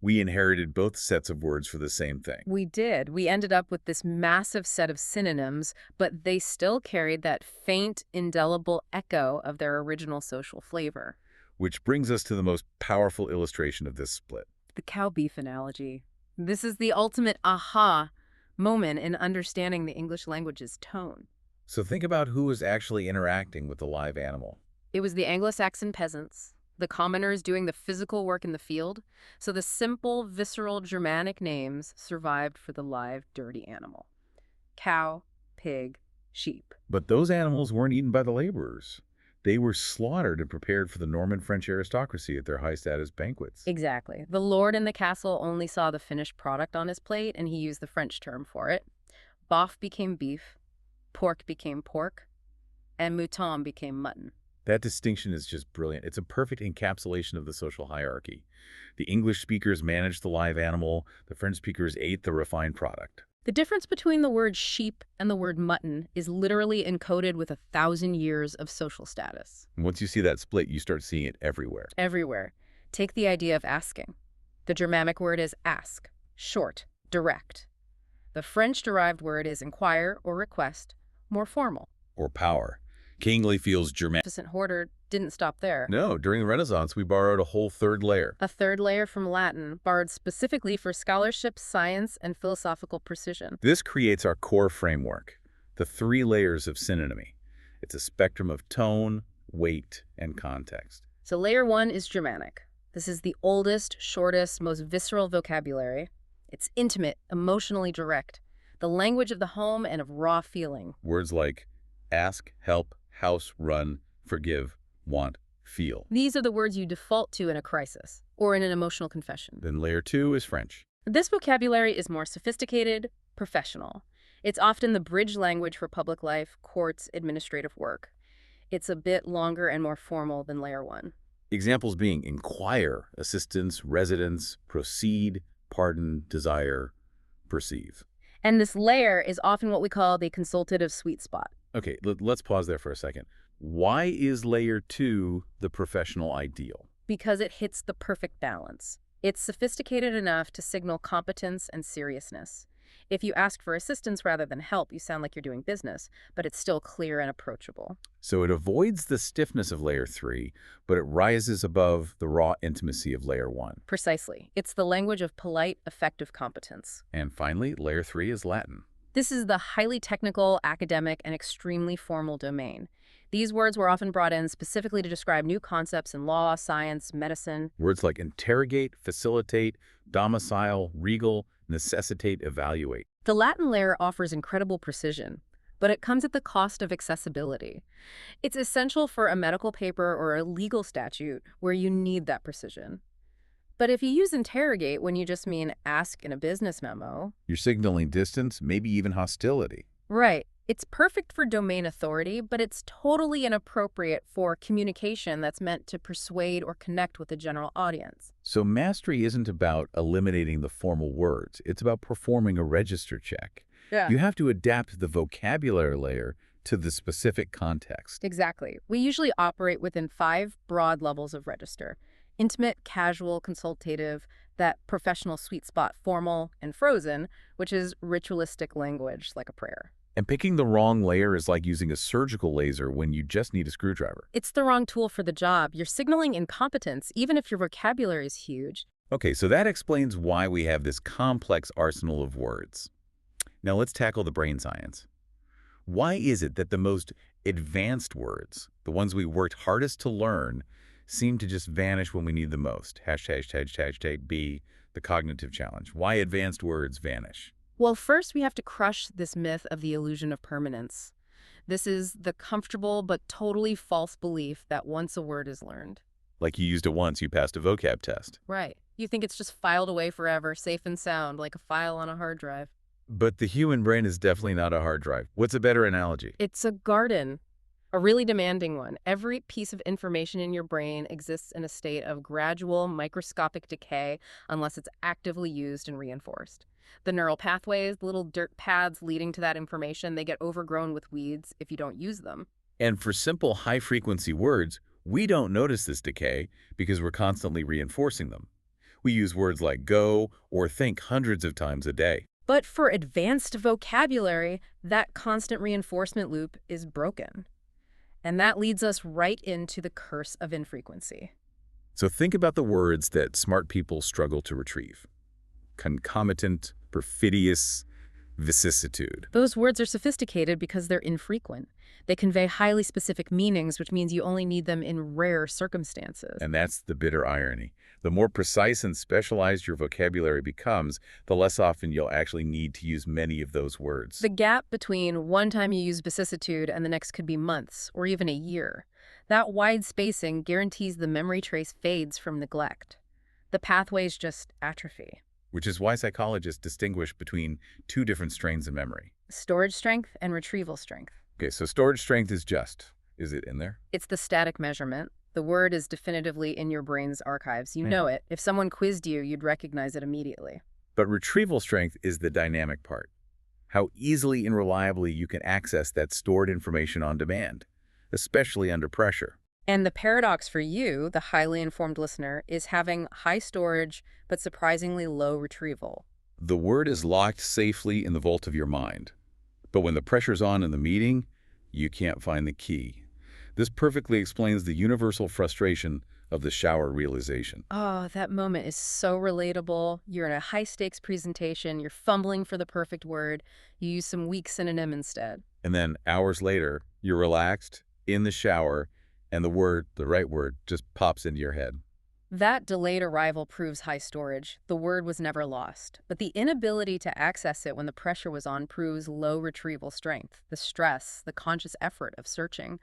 we inherited both sets of words for the same thing. We did. We ended up with this massive set of synonyms, but they still carried that faint, indelible echo of their original social flavor. Which brings us to the most powerful illustration of this split. The cow beef analogy. This is the ultimate aha moment in understanding the English language's tone. So think about who was actually interacting with the live animal. It was the Anglo-Saxon peasants, the commoners doing the physical work in the field, so the simple, visceral Germanic names survived for the live, dirty animal. Cow, pig, sheep. But those animals weren't eaten by the laborers. They were slaughtered and prepared for the Norman French aristocracy at their high-status banquets. Exactly. The lord in the castle only saw the finished product on his plate, and he used the French term for it. Boeuf became beef, pork became pork, and mouton became mutton. That distinction is just brilliant. It's a perfect encapsulation of the social hierarchy. The English speakers managed the live animal, the French speakers ate the refined product. The difference between the word sheep and the word mutton is literally encoded with 1,000 years of social status. And once you see that split, you start seeing it everywhere. Everywhere. Take the idea of asking. The Germanic word is ask, short, direct. The French-derived word is inquire or request, more formal. Or power. Kingly feels Germanic. Magnificent Hoarder didn't stop there. No, during the Renaissance, we borrowed a whole third layer. A third layer from Latin, borrowed specifically for scholarship, science, and philosophical precision. This creates our core framework, the 3 layers of synonymy. It's a spectrum of tone, weight, and context. So layer 1 is Germanic. This is the oldest, shortest, most visceral vocabulary. It's intimate, emotionally direct, the language of the home and of raw feeling. Words like ask, help, house, run, forgive, want, feel. These are the words you default to in a crisis or in an emotional confession. Then layer 2 is French. This vocabulary is more sophisticated, professional. It's often the bridge language for public life, courts, administrative work. It's a bit longer and more formal than layer 1. Examples being inquire, assistance, residence, proceed, pardon, desire, perceive. And this layer is often what we call the consultative sweet spot. Okay, let's pause there for a second. Why is layer 2 the professional ideal? Because it hits the perfect balance. It's sophisticated enough to signal competence and seriousness. If you ask for assistance rather than help, you sound like you're doing business, but it's still clear and approachable. So it avoids the stiffness of layer 3, but it rises above the raw intimacy of layer 1. Precisely. It's the language of polite, effective competence. And finally, layer 3 is Latin. This is the highly technical, academic, and extremely formal domain. These words were often brought in specifically to describe new concepts in law, science, medicine. Words like interrogate, facilitate, domicile, regal, necessitate, evaluate. The Latin layer offers incredible precision, but it comes at the cost of accessibility. It's essential for a medical paper or a legal statute where you need that precision. But if you use interrogate when you just mean ask in a business memo... You're signaling distance, maybe even hostility. Right. It's perfect for domain authority, but it's totally inappropriate for communication that's meant to persuade or connect with the general audience. So mastery isn't about eliminating the formal words. It's about performing a register check. Yeah. You have to adapt the vocabulary layer to the specific context. Exactly. We usually operate within 5 broad levels of register: intimate, casual, consultative, that professional sweet spot, formal, and frozen, which is ritualistic language like a prayer. And picking the wrong layer is like using a surgical laser when you just need a screwdriver. It's the wrong tool for the job. You're signaling incompetence, even if your vocabulary is huge. Okay, so that explains why we have this complex arsenal of words. Now let's tackle the brain science. Why is it that the most advanced words, the ones we worked hardest to learn, seem to just vanish when we need them most? Hashtag B, the cognitive challenge. Why advanced words vanish? Well, first we have to crush this myth of the illusion of permanence. This is the comfortable but totally false belief that once a word is learned. Like you used it once, you passed a vocab test. Right. You think it's just filed away forever, safe and sound, like a file on a hard drive. But the human brain is definitely not a hard drive. What's a better analogy? It's a garden, a really demanding one. Every piece of information in your brain exists in a state of gradual, microscopic decay unless it's actively used and reinforced. The neural pathways, the little dirt paths leading to that information, they get overgrown with weeds if you don't use them. And for simple, high-frequency words, we don't notice this decay because we're constantly reinforcing them. We use words like go or think hundreds of times a day. But for advanced vocabulary, that constant reinforcement loop is broken. And that leads us right into the curse of infrequency. So think about the words that smart people struggle to retrieve. Concomitant, perfidious, vicissitude. Those words are sophisticated because they're infrequent. They convey highly specific meanings, which means you only need them in rare circumstances. And that's the bitter irony. The more precise and specialized your vocabulary becomes, the less often you'll actually need to use many of those words. The gap between one time you use vicissitude and the next could be months or even a year. That wide spacing guarantees the memory trace fades from neglect. The pathways just atrophy. Which is why psychologists distinguish between two different strains of memory. Storage strength and retrieval strength. Okay, so storage strength is it in there? It's the static measurement. The word is definitively in your brain's archives. You know it. If someone quizzed you, you'd recognize it immediately. But retrieval strength is the dynamic part. How easily and reliably you can access that stored information on demand, especially under pressure. And the paradox for you, the highly informed listener, is having high storage but surprisingly low retrieval. The word is locked safely in the vault of your mind. But when the pressure's on in the meeting, you can't find the key. This perfectly explains the universal frustration of the shower realization. Oh, that moment is so relatable. You're in a high-stakes presentation. You're fumbling for the perfect word. You use some weak synonym instead. And then hours later, you're relaxed, in the shower, and the right word, just pops into your head. That delayed arrival proves high storage. The word was never lost. But the inability to access it when the pressure was on proves low retrieval strength. The stress, the conscious effort of searching,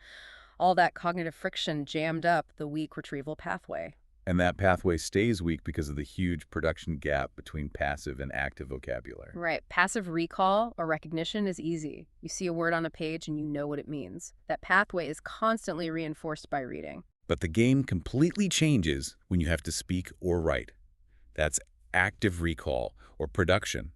all that cognitive friction jammed up the weak retrieval pathway. And that pathway stays weak because of the huge production gap between passive and active vocabulary. Right. Passive recall or recognition is easy. You see a word on a page and you know what it means. That pathway is constantly reinforced by reading. But the game completely changes when you have to speak or write. That's active recall or production.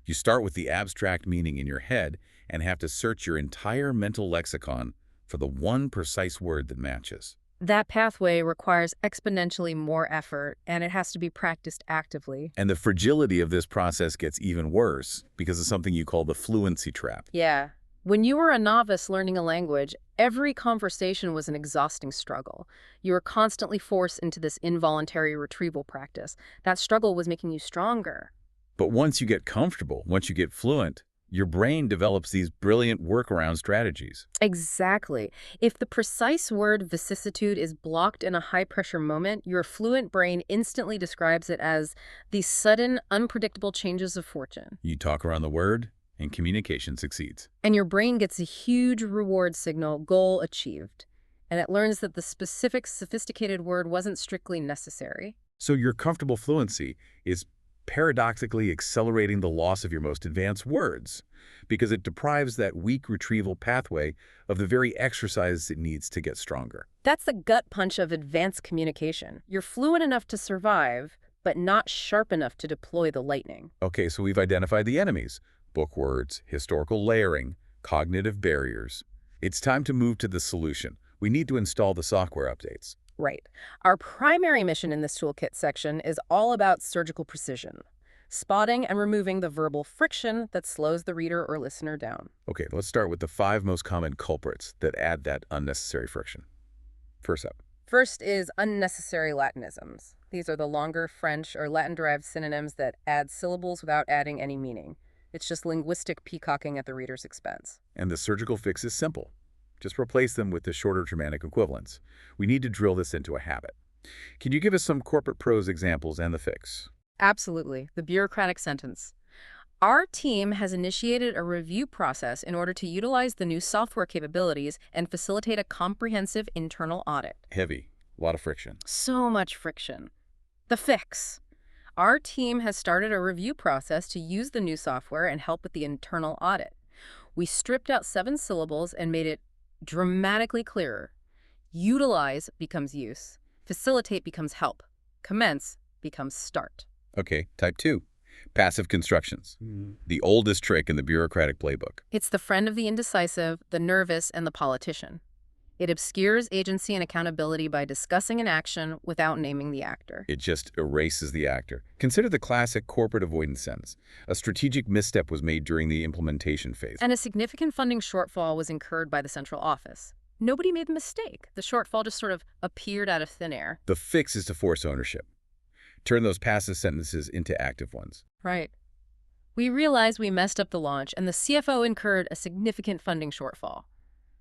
You start with the abstract meaning in your head and have to search your entire mental lexicon for the one precise word that matches. That pathway requires exponentially more effort, and it has to be practiced actively. And the fragility of this process gets even worse because of something you call the fluency trap. Yeah. When you were a novice learning a language, every conversation was an exhausting struggle. You were constantly forced into this involuntary retrieval practice. That struggle was making you stronger. But once you get comfortable, once you get fluent, your brain develops these brilliant workaround strategies. Exactly. If the precise word vicissitude is blocked in a high-pressure moment, your fluent brain instantly describes it as the sudden, unpredictable changes of fortune. You talk around the word, and communication succeeds. And your brain gets a huge reward signal, goal achieved. And it learns that the specific, sophisticated word wasn't strictly necessary. So your comfortable fluency is paradoxically accelerating the loss of your most advanced words because it deprives that weak retrieval pathway of the very exercise it needs to get stronger. That's the gut punch of advanced communication. You're fluent enough to survive, but not sharp enough to deploy the lightning. Okay, so we've identified the enemies: book words, historical layering, cognitive barriers. It's time to move to the solution. We need to install the software updates. Right. Our primary mission in this toolkit section is all about surgical precision, spotting and removing the verbal friction that slows the reader or listener down. Okay, let's start with the 5 most common culprits that add that unnecessary friction. First up. First is unnecessary Latinisms. These are the longer French or Latin-derived synonyms that add syllables without adding any meaning. It's just linguistic peacocking at the reader's expense. And the surgical fix is simple. Just replace them with the shorter Germanic equivalents. We need to drill this into a habit. Can you give us some corporate prose examples and the fix? Absolutely. The bureaucratic sentence. Our team has initiated a review process in order to utilize the new software capabilities and facilitate a comprehensive internal audit. Heavy. A lot of friction. So much friction. The fix. Our team has started a review process to use the new software and help with the internal audit. We stripped out 7 syllables and made it dramatically clearer. Utilize becomes use. Facilitate becomes help. Commence becomes start. Okay, type 2. Passive constructions. The oldest trick in the bureaucratic playbook. It's the friend of the indecisive, the nervous, and the politician. It obscures agency and accountability by discussing an action without naming the actor. It just erases the actor. Consider the classic corporate avoidance sentence. A strategic misstep was made during the implementation phase. And a significant funding shortfall was incurred by the central office. Nobody made the mistake. The shortfall just sort of appeared out of thin air. The fix is to force ownership. Turn those passive sentences into active ones. Right. We realized we messed up the launch, and the CFO incurred a significant funding shortfall.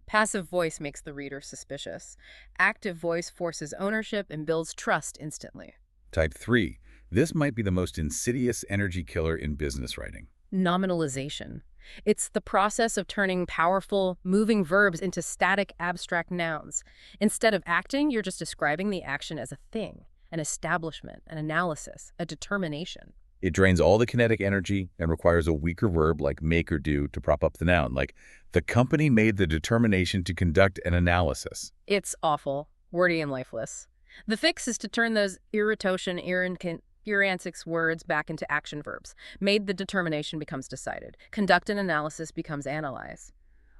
Passive voice makes the reader suspicious. Active voice forces ownership and builds trust instantly. Type 3. This might be the most insidious energy killer in business writing. Nominalization. It's the process of turning powerful, moving verbs into static, abstract nouns. Instead of acting, you're just describing the action as a thing, an establishment, an analysis, a determination. It drains all the kinetic energy and requires a weaker verb like make or do to prop up the noun, like the company made the determination to conduct an analysis. It's awful, wordy, and lifeless. The fix is to turn those irritation, irrantics words back into action verbs. Made the determination becomes decided. Conduct an analysis becomes analyze.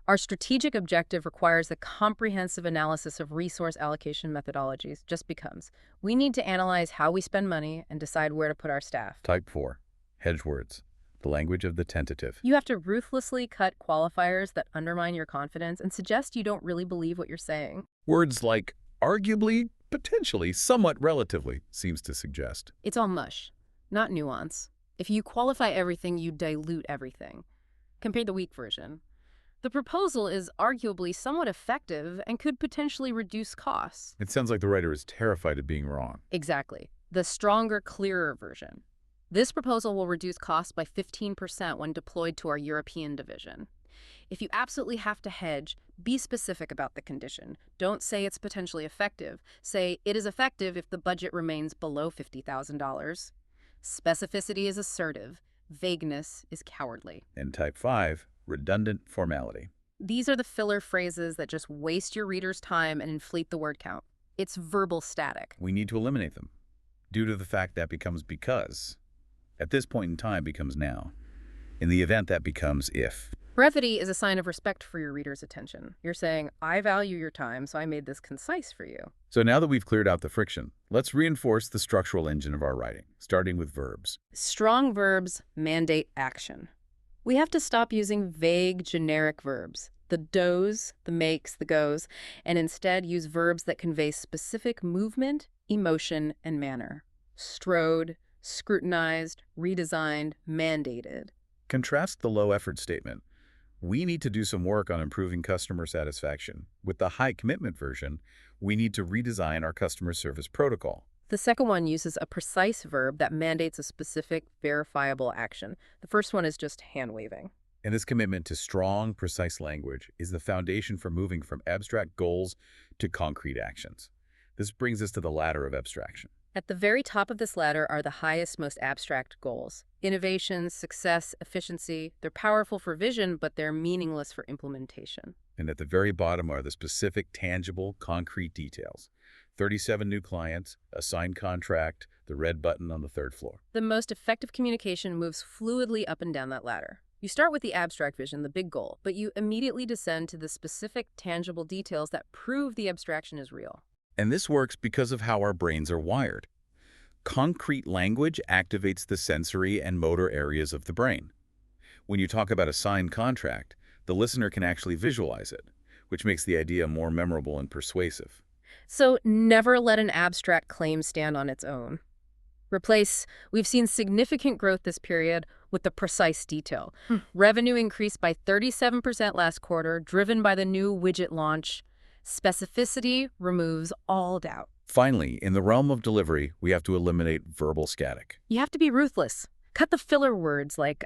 Our strategic objective requires the comprehensive analysis of resource allocation methodologies, just becomes. We need to analyze how we spend money and decide where to put our staff. Type 4. Hedge words. The language of the tentative. You have to ruthlessly cut qualifiers that undermine your confidence and suggest you don't really believe what you're saying. Words like arguably, potentially, somewhat, relatively, seems to suggest. It's all mush, not nuance. If you qualify everything, you dilute everything. Compare the weak version. The proposal is arguably somewhat effective and could potentially reduce costs. It sounds like the writer is terrified of being wrong. Exactly. The stronger, clearer version. This proposal will reduce costs by 15% when deployed to our European division. If you absolutely have to hedge, be specific about the condition. Don't say it's potentially effective. Say it is effective if the budget remains below $50,000. Specificity is assertive. Vagueness is cowardly. And type 5, redundant formality. These are the filler phrases that just waste your reader's time and inflate the word count. It's verbal static. We need to eliminate them, due to the fact that becomes because. At this point in time becomes now. In the event that becomes if. Brevity is a sign of respect for your reader's attention. You're saying, I value your time, so I made this concise for you. So now that we've cleared out the friction, let's reinforce the structural engine of our writing, starting with verbs. Strong verbs mandate action. We have to stop using vague, generic verbs, the does, the makes, the goes, and instead use verbs that convey specific movement, emotion, and manner. Strode, scrutinized, redesigned, mandated. Contrast the low-effort statement. We need to do some work on improving customer satisfaction. With the high-commitment version, we need to redesign our customer service protocol. The second one uses a precise verb that mandates a specific, verifiable action. The first one is just hand-waving. And this commitment to strong, precise language is the foundation for moving from abstract goals to concrete actions. This brings us to the ladder of abstraction. At the very top of this ladder are the highest, most abstract goals. Innovation, success, efficiency. They're powerful for vision, but they're meaningless for implementation. And at the very bottom are the specific, tangible, concrete details. 37 new clients, a signed contract, the red button on the third floor. The most effective communication moves fluidly up and down that ladder. You start with the abstract vision, the big goal, but you immediately descend to the specific, tangible details that prove the abstraction is real. And this works because of how our brains are wired. Concrete language activates the sensory and motor areas of the brain. When you talk about a signed contract, the listener can actually visualize it, which makes the idea more memorable and persuasive. So never let an abstract claim stand on its own. We've seen significant growth this period with the precise detail. Revenue increased by 37% last quarter, driven by the new widget launch. Specificity removes all doubt. Finally, in the realm of delivery, we have to eliminate verbal static. You have to be ruthless. Cut the filler words like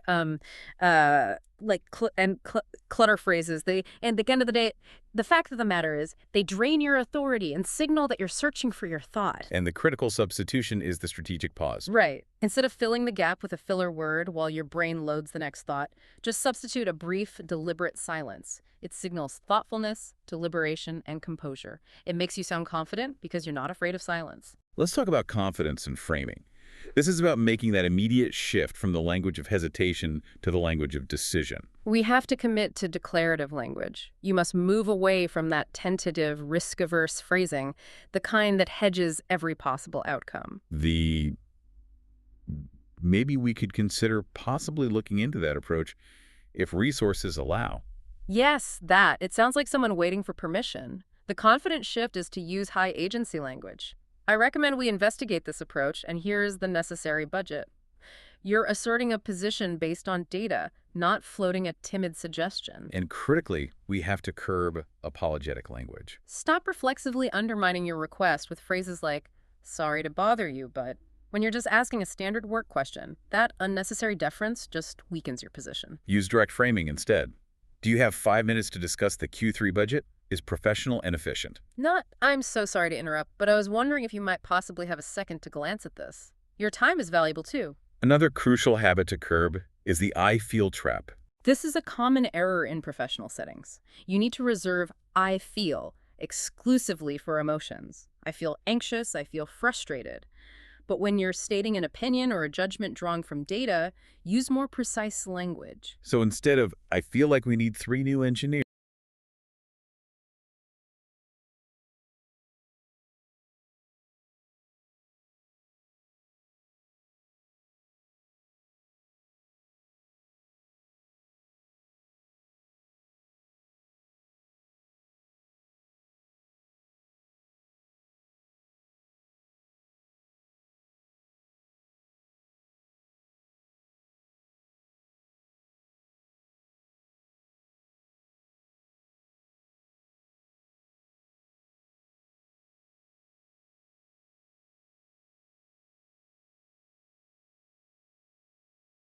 clutter phrases. And at the end of the day, the fact of the matter is they drain your authority and signal that you're searching for your thought. And the critical substitution is the strategic pause. Right. Instead of filling the gap with a filler word while your brain loads the next thought, just substitute a brief, deliberate silence. It signals thoughtfulness, deliberation, and composure. It makes you sound confident because you're not afraid of silence. Let's talk about confidence and framing. This is about making that immediate shift from the language of hesitation to the language of decision. We have to commit to declarative language. You must move away from that tentative, risk-averse phrasing, the kind that hedges every possible outcome. Maybe we could consider possibly looking into that approach if resources allow. Yes, that. It sounds like someone waiting for permission. The confident shift is to use high agency language. I recommend we investigate this approach, and here's the necessary budget. You're asserting a position based on data, not floating a timid suggestion. And critically, we have to curb apologetic language. Stop reflexively undermining your request with phrases like, sorry to bother you, but... When you're just asking a standard work question, that unnecessary deference just weakens your position. Use direct framing instead. Do you have 5 minutes to discuss the Q3 budget? Is professional and efficient. Not, I'm so sorry to interrupt, but I was wondering if you might possibly have a second to glance at this. Your time is valuable too. Another crucial habit to curb is the I feel trap. This is a common error in professional settings. You need to reserve I feel exclusively for emotions. I feel anxious, I feel frustrated. But when you're stating an opinion or a judgment drawn from data, use more precise language. So instead of, I feel like we need 3 new engineers,